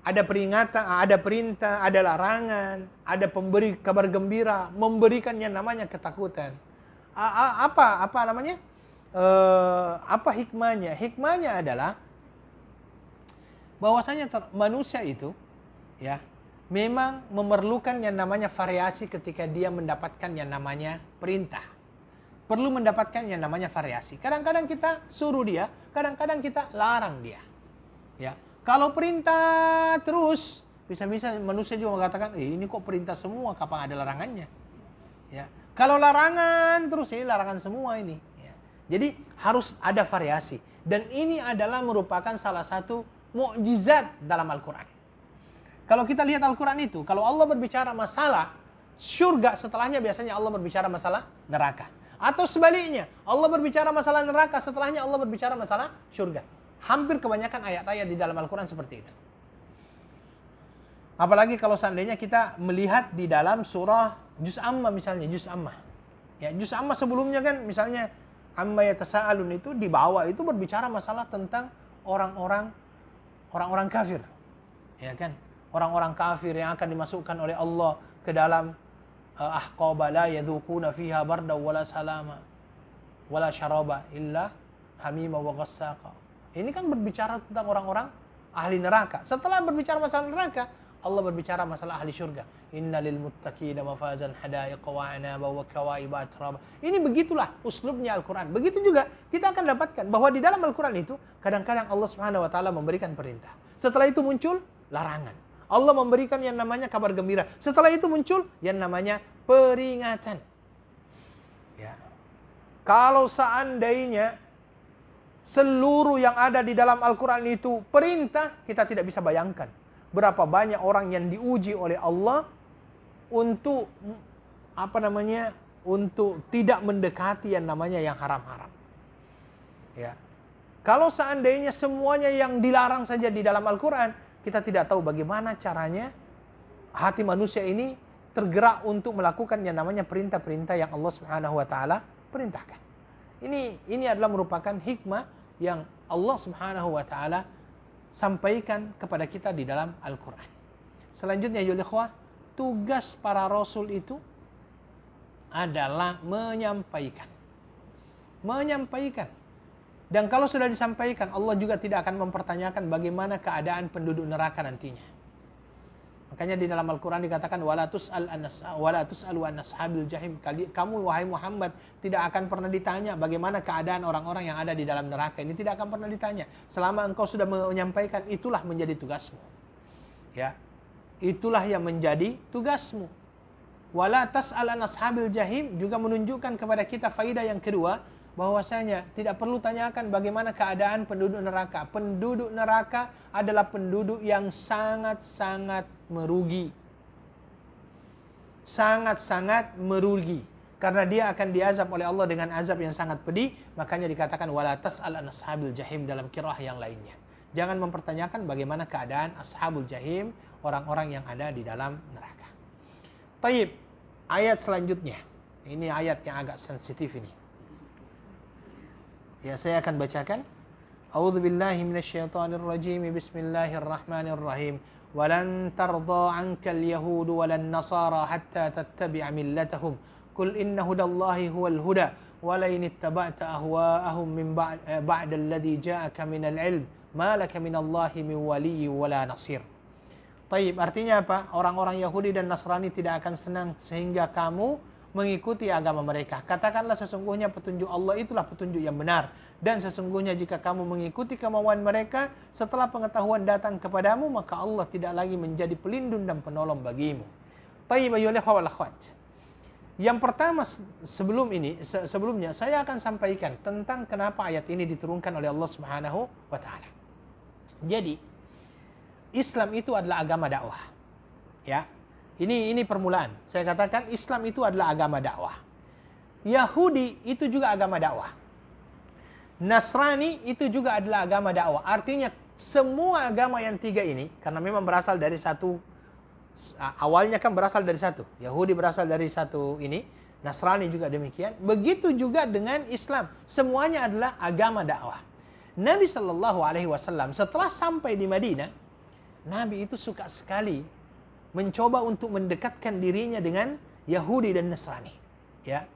ada peringatan, ada perintah, ada larangan, ada pemberi kabar gembira, memberikan yang namanya ketakutan. Apa namanya? Apa hikmahnya? Hikmahnya adalah bahwasanya manusia itu ya memang memerlukan yang namanya variasi ketika dia mendapatkan yang namanya perintah. Perlu mendapatkan yang namanya variasi. Kadang-kadang kita suruh dia, kadang-kadang kita larang dia. Ya. Kalau perintah terus, bisa-bisa manusia juga mengatakan, ini kok perintah semua, kapan ada larangannya? Ya. Kalau larangan terus, ini larangan semua ini. Ya. Jadi harus ada variasi. Dan ini adalah merupakan salah satu mukjizat dalam Al-Quran. Kalau kita lihat Al-Quran itu, kalau Allah berbicara masalah syurga, setelahnya biasanya Allah berbicara masalah neraka. Atau sebaliknya, Allah berbicara masalah neraka, setelahnya Allah berbicara masalah syurga. Hampir kebanyakan ayat-ayat di dalam Al-Quran seperti itu. Apalagi kalau seandainya kita melihat di dalam surah Juz Amma misalnya, Juz Amma. Ya, Juz Amma sebelumnya kan misalnya Amma yatasaalun itu di bawah itu berbicara masalah tentang orang-orang kafir. Ya kan? Orang-orang kafir yang akan dimasukkan oleh Allah ke dalam ahqaba la yadzuquna fiha barda wala salama wala syaraba illa hamima wa ghassaqa. Ini kan berbicara tentang orang-orang ahli neraka. Setelah berbicara masalah neraka, Allah berbicara masalah ahli syurga. Innalil muttaqina mafazan hadaiqa wa anaba wa kawaiba atraba. Ini begitulah uslubnya Al-Quran. Begitu juga kita akan dapatkan bahwa di dalam Al-Quran itu kadang-kadang Allah Subhanahu wa taala memberikan perintah. Setelah itu muncul larangan. Allah memberikan yang namanya kabar gembira. Setelah itu muncul yang namanya peringatan. Ya. Kalau seandainya seluruh yang ada di dalam Al-Quran itu perintah, kita tidak bisa bayangkan berapa banyak orang yang diuji oleh Allah untuk untuk tidak mendekati yang namanya yang haram-haram. Ya. Kalau seandainya semuanya yang dilarang saja di dalam Al-Quran, kita tidak tahu bagaimana caranya hati manusia ini tergerak untuk melakukan yang namanya perintah-perintah yang Allah Subhanahu wa taala perintahkan. Ini adalah merupakan hikmah yang Allah Subhanahu wa taala sampaikan kepada kita di dalam Al-Quran. Selanjutnya ya ikhwah, tugas para rasul itu adalah menyampaikan. Menyampaikan. Dan kalau sudah disampaikan, Allah juga tidak akan mempertanyakan bagaimana keadaan penduduk neraka nantinya. Makanya di dalam Al-Quran dikatakan wala tus'alu an ashabil jahim. Kamu wahai Muhammad tidak akan pernah ditanya bagaimana keadaan orang-orang yang ada di dalam neraka. Ini tidak akan pernah ditanya. Selama engkau sudah menyampaikan, itulah menjadi tugasmu. Ya. Itulah yang menjadi tugasmu. Wala tas'al an ashabil jahim juga menunjukkan kepada kita faidah yang kedua, bahwasanya tidak perlu tanyakan bagaimana keadaan penduduk neraka. Penduduk neraka adalah penduduk yang sangat-sangat merugi. Sangat-sangat merugi. Karena dia akan diazab oleh Allah dengan azab yang sangat pedih. Makanya dikatakan wala tas'al an ashabil jahim dalam qiraah yang lainnya. Jangan mempertanyakan bagaimana keadaan ashabul jahim, orang-orang yang ada di dalam neraka. Taib, ayat selanjutnya. Ini ayat yang agak sensitif ini. Ya, saya akan bacakan. A'udzu billahi minasyaitonir rajim. Bismillahirrahmanirrahim. Walan tardha 'ankal yahud walan nasara hatta tattabi'a millatahum. Qul inna hudallahi huwal huda wa la in ittaba'ta ahwa'ahum min ba'da alladhi ja'aka minal 'ilm ma laka minallahi min waliyyin wala nasir. Taib, artinya apa? Orang-orang Yahudi dan Nasrani tidak akan senang sehingga kamu mengikuti agama mereka. Katakanlah sesungguhnya petunjuk Allah itulah petunjuk yang benar. Dan sesungguhnya jika kamu mengikuti kemauan mereka, setelah pengetahuan datang kepadamu, maka Allah tidak lagi menjadi pelindung dan penolong bagimu. Tayyib ayyuhal ikhwah wal akhwat. Yang pertama sebelumnya saya akan sampaikan tentang kenapa ayat ini diturunkan oleh Allah Subhanahu wa taala. Jadi, Islam itu adalah agama dakwah. Ya. Ini permulaan. Saya katakan Islam itu adalah agama dakwah. Yahudi itu juga agama dakwah. Nasrani itu juga adalah agama dakwah. Artinya semua agama yang tiga ini, karena memang berasal dari satu, awalnya kan berasal dari satu. Yahudi berasal dari satu ini, Nasrani juga demikian. Begitu juga dengan Islam. Semuanya adalah agama dakwah. Nabi SAW setelah sampai di Madinah, Nabi itu suka sekali mencoba untuk mendekatkan dirinya dengan Yahudi dan Nasrani. Ya,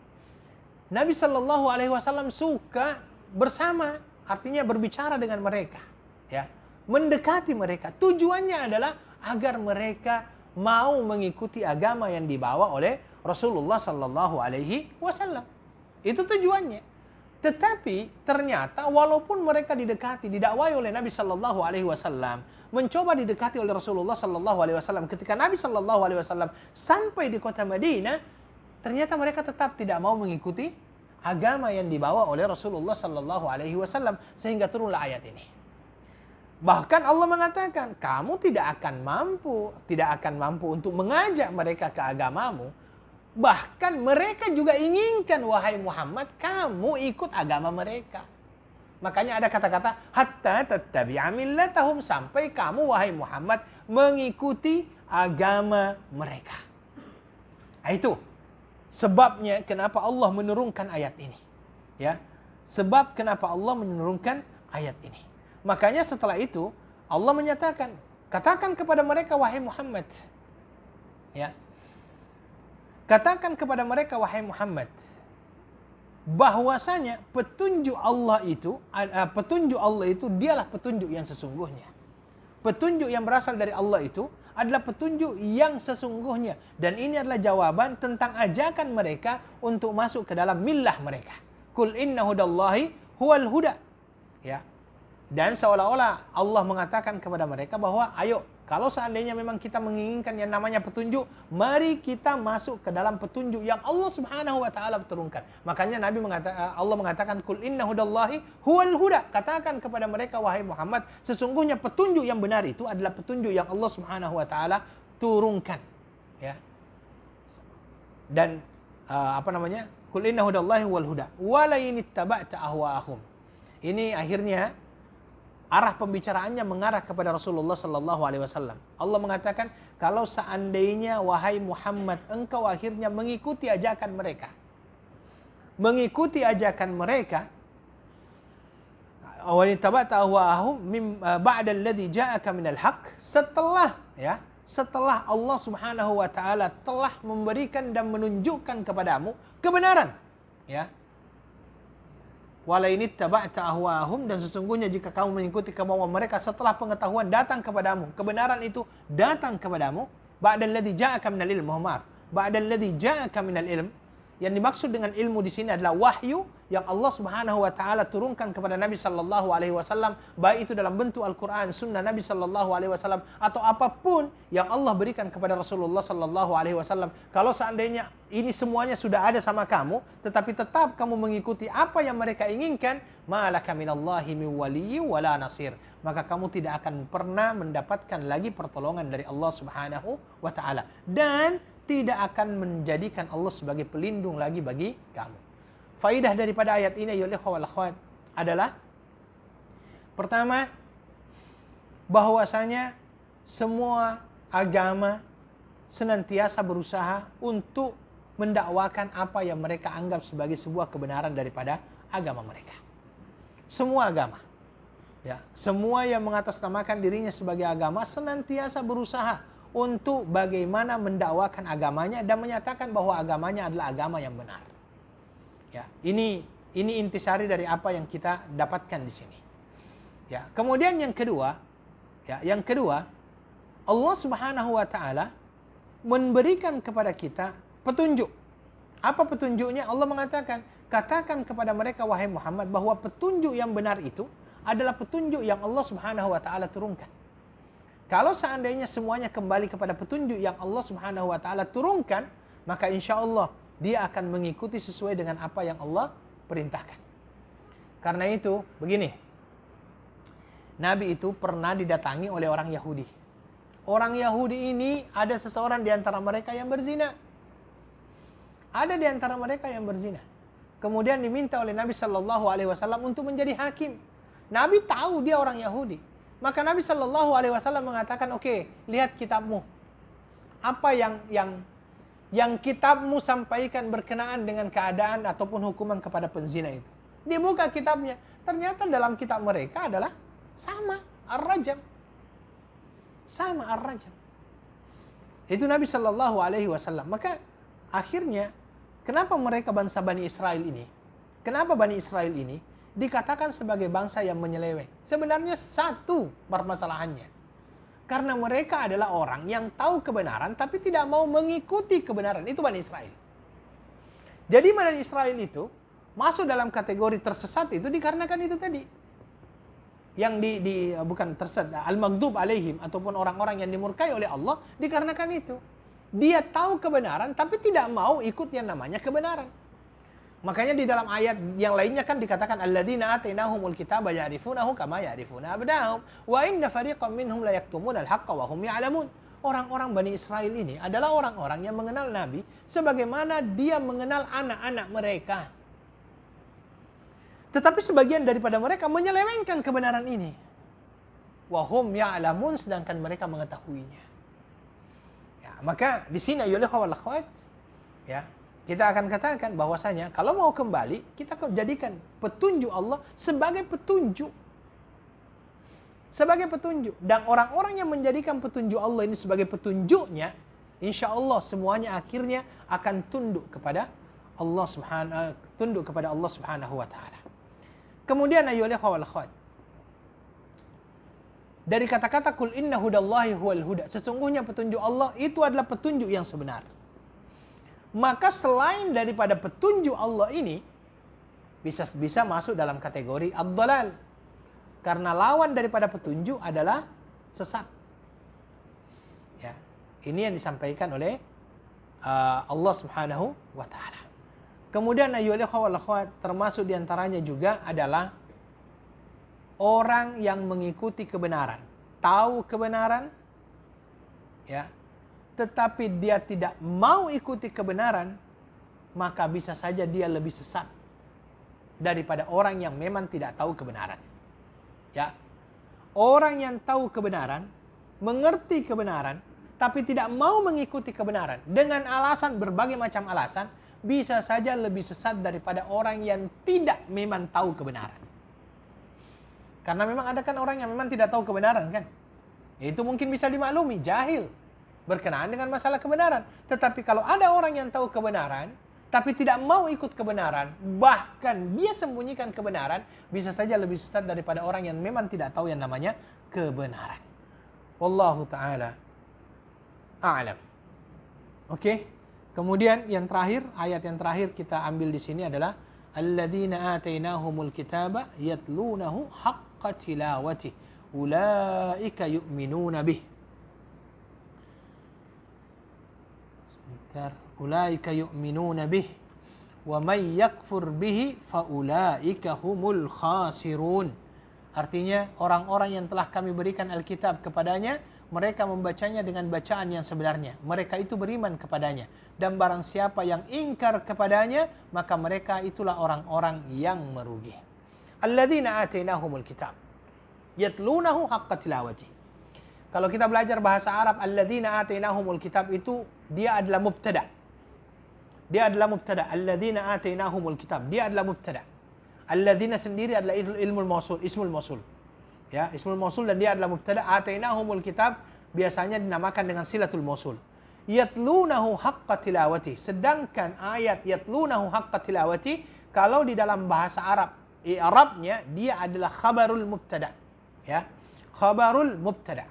Nabi SAW suka bersama, artinya berbicara dengan mereka, ya, mendekati mereka. Tujuannya adalah agar mereka mau mengikuti agama yang dibawa oleh Rasulullah sallallahu alaihi wasallam. Itu tujuannya. Tetapi ternyata walaupun mereka didakwai oleh Nabi sallallahu alaihi wasallam, mencoba didekati oleh Rasulullah sallallahu alaihi wasallam, ketika Nabi sallallahu alaihi wasallam sampai di kota Madinah, ternyata mereka tetap tidak mau mengikuti agama yang dibawa oleh Rasulullah sallallahu alaihi wasallam, sehingga turunlah ayat ini. Bahkan Allah mengatakan, kamu tidak akan mampu untuk mengajak mereka ke agamamu. Bahkan mereka juga inginkan, wahai Muhammad, kamu ikut agama mereka. Makanya ada kata-kata hatta tattabi'a millatahum, sampai kamu, wahai Muhammad, mengikuti agama mereka. Nah, itu sebabnya kenapa Allah menurunkan ayat ini. Ya. Sebab kenapa Allah menurunkan ayat ini. Makanya setelah itu Allah menyatakan, katakan kepada mereka, wahai Muhammad, ya, katakan kepada mereka, wahai Muhammad, bahwasanya petunjuk Allah itu dialah petunjuk yang sesungguhnya. Petunjuk yang berasal dari Allah itu adalah petunjuk yang sesungguhnya, dan ini adalah jawaban tentang ajakan mereka untuk masuk ke dalam millah mereka. Qul inna hudallahi huwal huda. Ya. Dan seolah-olah Allah mengatakan kepada mereka bahwa ayo, kalau seandainya memang kita menginginkan yang namanya petunjuk, mari kita masuk ke dalam petunjuk yang Allah Subhanahu wa taala turunkan. Makanya Allah mengatakan qul inna hudallahi huwal huda. Katakan kepada mereka, wahai Muhammad, sesungguhnya petunjuk yang benar itu adalah petunjuk yang Allah Subhanahu wa taala turunkan. Ya. Dan qul inna hudallahi huwal huda wa la inittaba'ta ahwaahum. Ini akhirnya arah pembicaraannya mengarah kepada Rasulullah sallallahu alaihi wasallam. Allah mengatakan, kalau seandainya wahai Muhammad engkau akhirnya mengikuti ajakan mereka. Mengikuti ajakan mereka, wa tabata ahwaahum ba'da alladhi ja'aka minal haqq, setelah Allah Subhanahu wa taala telah memberikan dan menunjukkan kepadamu kebenaran, ya. Wala ini taba'ta ahwahum, dan sesungguhnya jika kamu mengikuti kemauan mereka setelah pengetahuan datang kepadamu, kebenaran itu datang kepadamu, ba'dalladzi ja'aka minal ilm, maaf, ba'dalladzi ja'aka minal ilm, yang dimaksud dengan ilmu di sini adalah wahyu yang Allah Subhanahu wa taala turunkan kepada Nabi sallallahu alaihi wasallam, baik itu dalam bentuk Al-Qur'an, sunnah Nabi sallallahu alaihi wasallam, atau apapun yang Allah berikan kepada Rasulullah sallallahu alaihi wasallam. Kalau seandainya ini semuanya sudah ada sama kamu, tetapi tetap kamu mengikuti apa yang mereka inginkan, malaka minallahi min waliyyin wala nasir, maka kamu tidak akan pernah mendapatkan lagi pertolongan dari Allah Subhanahu wa taala, dan tidak akan menjadikan Allah sebagai pelindung lagi bagi kamu. Faidah daripada ayat ini, ya ikhwal akhwat, adalah pertama, bahwasanya semua agama senantiasa berusaha untuk mendakwakan apa yang mereka anggap sebagai sebuah kebenaran daripada agama mereka. Semua agama, ya, semua yang mengatasnamakan dirinya sebagai agama senantiasa berusaha untuk bagaimana mendakwakan agamanya dan menyatakan bahwa agamanya adalah agama yang benar. Ya, ini intisari dari apa yang kita dapatkan di sini. Ya, kemudian yang kedua, Allah Subhanahu wa taala memberikan kepada kita petunjuk. Apa petunjuknya? Allah mengatakan, katakan kepada mereka, wahai Muhammad, bahwa petunjuk yang benar itu adalah petunjuk yang Allah Subhanahu wa taala turunkan. Kalau seandainya semuanya kembali kepada petunjuk yang Allah Subhanahu wa taala turunkan, maka insya Allah dia akan mengikuti sesuai dengan apa yang Allah perintahkan. Karena itu, begini. Nabi itu pernah didatangi oleh orang Yahudi. Orang Yahudi ini ada seseorang di antara mereka yang berzina. Ada di antara mereka yang berzina. Kemudian diminta oleh Nabi sallallahu alaihi wasallam untuk menjadi hakim. Nabi tahu dia orang Yahudi. Maka Nabi sallallahu alaihi wasallam mengatakan, "Oke, lihat kitabmu. Apa yang kitabmu sampaikan berkenaan dengan keadaan ataupun hukuman kepada penzina itu." Dibuka kitabnya. Ternyata dalam kitab mereka adalah sama ar-rajam. Sama ar-rajam. Itu Nabi sallallahu alaihi wasallam. Maka akhirnya kenapa mereka bangsa Bani Israel ini? Kenapa Bani Israel ini dikatakan sebagai bangsa yang menyeleweng? Sebenarnya satu permasalahannya. Karena mereka adalah orang yang tahu kebenaran tapi tidak mau mengikuti kebenaran. Itu Bani Israel. Jadi Bani Israel itu masuk dalam kategori tersesat itu dikarenakan itu tadi. Yang bukan tersesat, al-maghdub alaihim, ataupun orang-orang yang dimurkai oleh Allah dikarenakan itu. Dia tahu kebenaran tapi tidak mau ikut yang namanya kebenaran. Makanya di dalam ayat yang lainnya kan dikatakan alladzina atainahumul kitaba ya'rifunahu kama ya'rifuna abna'ahum wa inna fariqam minhum la yaktumunal haqqa wa hum ya'lamun. Orang-orang Bani Israel ini adalah orang-orang yang mengenal Nabi sebagaimana dia mengenal anak-anak mereka. Tetapi sebagian daripada mereka menyelewengkan kebenaran ini. Wa hum ya'lamun, sedangkan mereka mengetahuinya. Ya, maka di sini ayolah wal akhwat, ya, kita akan katakan bahwasanya kalau mau kembali, kita jadikan petunjuk Allah sebagai petunjuk. Sebagai petunjuk. Dan orang-orang yang menjadikan petunjuk Allah ini sebagai petunjuknya, insya Allah semuanya akhirnya akan tunduk kepada Allah Subhanahu wa taala. Kemudian ayolah wal akhwat, dari kata-kata kul inna hudallahi huwal huda, sesungguhnya petunjuk Allah itu adalah petunjuk yang sebenar. Maka selain daripada petunjuk Allah ini bisa masuk dalam kategori ad-dhalal. Karena lawan daripada petunjuk adalah sesat. Ya, ini yang disampaikan oleh Allah Subhanahu wa taala. Kemudian ayyuhal ikhwah wal akhwat, termasuk diantaranya juga adalah orang yang mengikuti kebenaran, tahu kebenaran, ya, tetapi dia tidak mau ikuti kebenaran, maka bisa saja dia lebih sesat daripada orang yang memang tidak tahu kebenaran. Ya, orang yang tahu kebenaran, mengerti kebenaran, tapi tidak mau mengikuti kebenaran dengan alasan, berbagai macam alasan, bisa saja lebih sesat daripada orang yang tidak memang tahu kebenaran. Karena memang ada kan orang yang memang tidak tahu kebenaran kan, itu mungkin bisa dimaklumi, jahil berkenaan dengan masalah kebenaran. Tetapi kalau ada orang yang tahu kebenaran tapi tidak mau ikut kebenaran, bahkan dia sembunyikan kebenaran, bisa saja lebih sesat daripada orang yang memang tidak tahu yang namanya kebenaran. Wallahu ta'ala a'lam. Oke. Kemudian yang terakhir, ayat yang terakhir kita ambil di sini adalah alladzina atainahumul kitaba yatlunahu haqqa tilawati ulaika yu'minuna bih. Ulaika yu'minuna bih wa may yakfur bihi fa ulaika humul khasirun. Artinya orang-orang yang telah kami berikan Alkitab kepadanya, mereka membacanya dengan bacaan yang sebenarnya, mereka itu beriman kepadanya, dan barang siapa yang ingkar kepadanya, maka mereka itulah orang-orang yang merugi. Alladzina atainahumul kitab yatlunahu haqqa tilawati. Kalau kita belajar bahasa Arab, alladzina atainahumul kitab itu dia adalah mubtada. Dia adalah mubtada. Alladzina atainahumul kitab, dia adalah mubtada. Alladzina sendiri adalah ilmul mausul, ismul mausul. Ya, ismul mausul, dan dia adalah mubtada. Atainahumul kitab biasanya dinamakan dengan silatul mausul. Yatlunahu haqqa tilawati. Sedangkan ayat yatlunahu haqqa tilawati, kalau di dalam bahasa Arab, i'rabnya dia adalah khabarul mubtada. Ya, khabarul mubtada.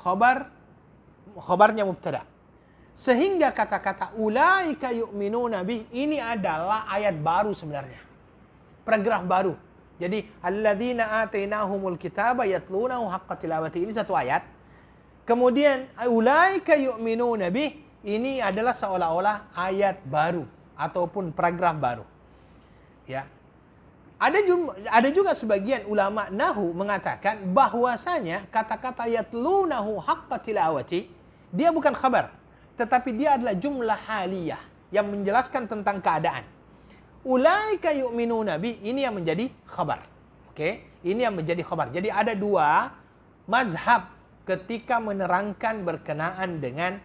Khabarnya mubtada. Sehingga kata-kata ulaika yu'minuna bih ini adalah ayat baru sebenarnya. Paragraf baru. Jadi alladzina atainahumul kitaba yatlunahu haqqa tilawati, ini satu ayat. Kemudian ulaika yu'minuna bih ini adalah seolah-olah ayat baru ataupun paragraf baru. Ya. Ada juga sebagian ulama nahu mengatakan bahwasanya kata-kata yatlunahu haqqa tilawati dia bukan khabar, tetapi dia adalah jumlah haliyah yang menjelaskan tentang keadaan. Ulaika yu'minuna bi ini yang menjadi khabar. Oke, ini yang menjadi khabar. Jadi ada dua mazhab ketika menerangkan berkenaan dengan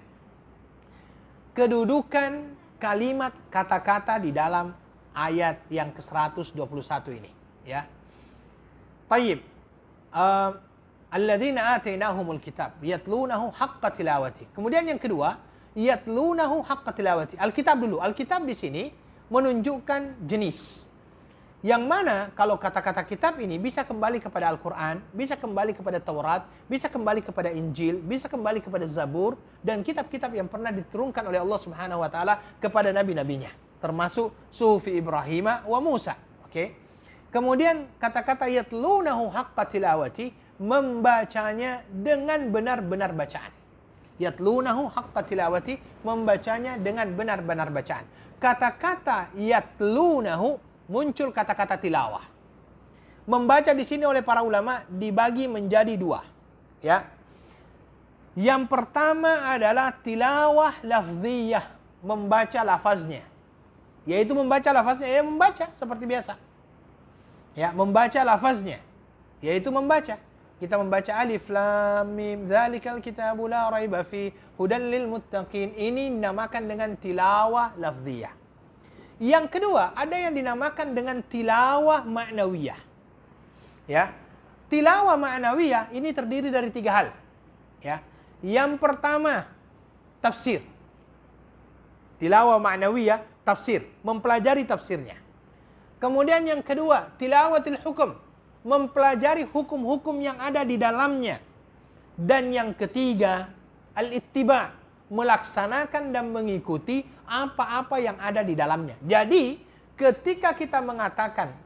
kedudukan kalimat kata-kata di dalam ayat yang ke-121 ini, ya. Tayyib. Alladzina atainahumul kitab yatlunahu haqqa tilawati. Kemudian yang kedua, yatlunahu haqqa tilawati. Alkitab dulu. Alkitab di sini menunjukkan jenis. Yang mana kalau kata-kata kitab ini bisa kembali kepada Al-Quran, bisa kembali kepada Taurat, bisa kembali kepada Injil, bisa kembali kepada Zabur, dan kitab-kitab yang pernah diturunkan oleh Allah Subhanahu wa taala kepada nabi-nabinya, termasuk Suhufi Ibrahim wa Musa. Oke. Kemudian kata-kata yatlunahu haqqa tilawati, membacanya dengan benar-benar bacaan. Yatlunahu haqqa tilawati, membacanya dengan benar-benar bacaan. Kata-kata yatlunahu muncul kata-kata tilawah. Membaca di sini oleh para ulama dibagi menjadi dua. Ya. Yang pertama adalah tilawah lafziyah, membaca lafaznya. Yaitu membaca lafaznya, ya membaca seperti biasa. Ya, membaca lafaznya, yaitu membaca. Kita membaca alif lam mim dzalikal kitabu la raiba fi hudan lil muttaqin. Ini dinamakan dengan tilawah lafziyah. Yang kedua, ada yang dinamakan dengan tilawah ma'nawiyah. Ya. Tilawah ma'nawiyah ini terdiri dari 3 hal. Ya. Yang pertama, tafsir. Tilawah ma'nawiyah, tafsir, mempelajari tafsirnya. Kemudian yang kedua, tilawatil hukum, mempelajari hukum-hukum yang ada di dalamnya. Dan yang ketiga, al-ittiba, melaksanakan dan mengikuti apa-apa yang ada di dalamnya. Jadi, ketika kita mengatakan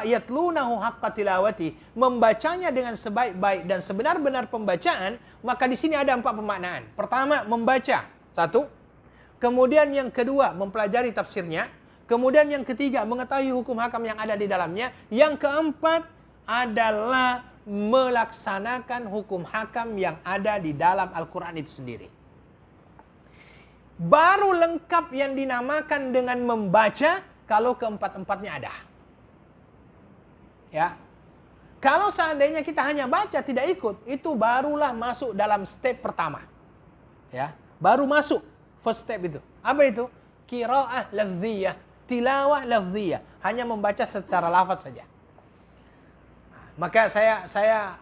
yatlunahu haqqa tilawati, membacanya dengan sebaik-baik dan sebenar-benar pembacaan, maka di sini ada 4 pemaknaan. Pertama, membaca. 1. Kemudian yang kedua, mempelajari tafsirnya. Kemudian yang ketiga, mengetahui hukum hakam yang ada di dalamnya. Yang keempat adalah melaksanakan hukum hakam yang ada di dalam Al-Quran itu sendiri. Baru lengkap yang dinamakan dengan membaca kalau keempat-empatnya ada. Ya. Kalau seandainya kita hanya baca tidak ikut, itu barulah masuk dalam step pertama. Ya, baru masuk first step itu. Apa itu? Qiraah lafziyah, tilawah lafziyah, hanya membaca secara lafaz saja. Maka saya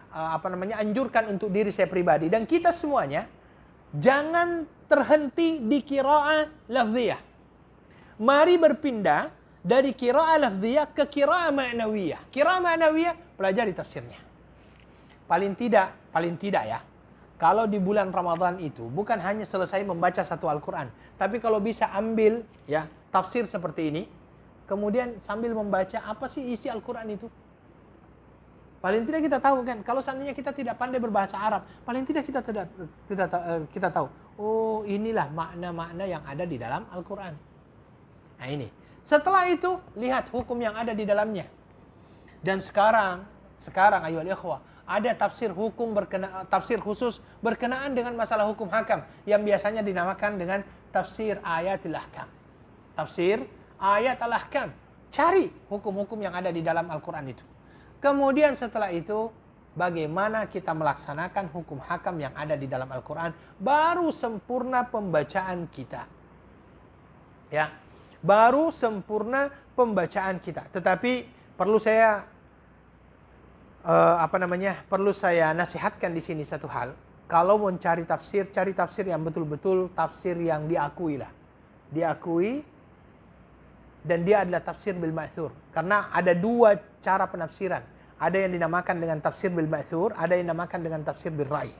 anjurkan untuk diri saya pribadi dan kita semuanya jangan terhenti di qiraah lafziyah. Mari berpindah dari qiraah lafziyah ke qiraah ma'nawiyah. Qiraah ma'nawiyah, pelajari tafsirnya. Paling tidak ya. Kalau di bulan Ramadan itu bukan hanya selesai membaca satu Al-Quran, tapi kalau bisa ambil ya tafsir seperti ini, kemudian sambil membaca apa sih isi Al-Quran itu. Paling tidak kita tahu kan, kalau seandainya kita tidak pandai berbahasa Arab, paling tidak kita tahu, oh inilah makna-makna yang ada di dalam Al-Quran. Nah ini. Setelah itu, lihat hukum yang ada di dalamnya. Dan sekarang ayyuhal ikhwah, ada tafsir hukum tafsir khusus berkenaan dengan masalah hukum hakam yang biasanya dinamakan dengan tafsir ayatul ahkam. Tafsir ayat al-ahkam. Cari hukum-hukum yang ada di dalam Al-Quran itu. Kemudian setelah itu, bagaimana kita melaksanakan hukum hakam yang ada di dalam Al-Quran, baru sempurna pembacaan kita. Ya, baru sempurna pembacaan kita. Tetapi perlu saya perlu saya nasihatkan di sini satu hal. Kalau mau cari tafsir, cari tafsir yang betul-betul tafsir yang diakui lah. Diakui dan dia adalah tafsir bil ma'thur. Karena ada 2 cara penafsiran. Ada yang dinamakan dengan tafsir bil ma'thur, ada yang dinamakan dengan tafsir bil ra'i.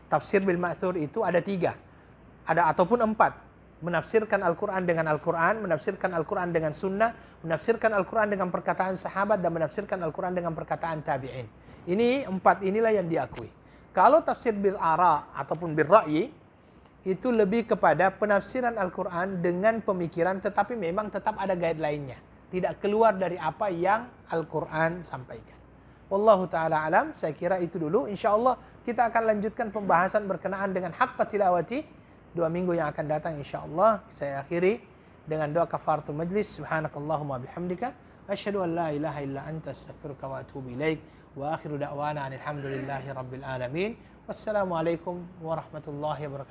Tafsir bil ma'thur itu ada 3. Ada ataupun 4. Menafsirkan Al-Quran dengan Al-Quran, menafsirkan Al-Quran dengan sunnah, menafsirkan Al-Quran dengan perkataan sahabat, dan menafsirkan Al-Quran dengan perkataan tabi'in. Ini 4 inilah yang diakui. Kalau tafsir bil ara ataupun bil ra'yi, itu lebih kepada penafsiran Al-Quran dengan pemikiran, tetapi memang tetap ada guideline-nya. Tidak keluar dari apa yang Al-Quran sampaikan. Wallahu ta'ala alam, saya kira itu dulu. InsyaAllah kita akan lanjutkan pembahasan berkenaan dengan haqqa tilawati 2 minggu yang akan datang insyaAllah. Saya akhiri dengan doa kafaratul majlis. Subhanakallahumma bihamdika asyhadu an la ilaha illa anta astaghfiruka wa atubu ilaik. Wa akhiru da'wana alhamdulillahi rabbil alamin. Wassalamualaikum warahmatullahi wabarakatuh.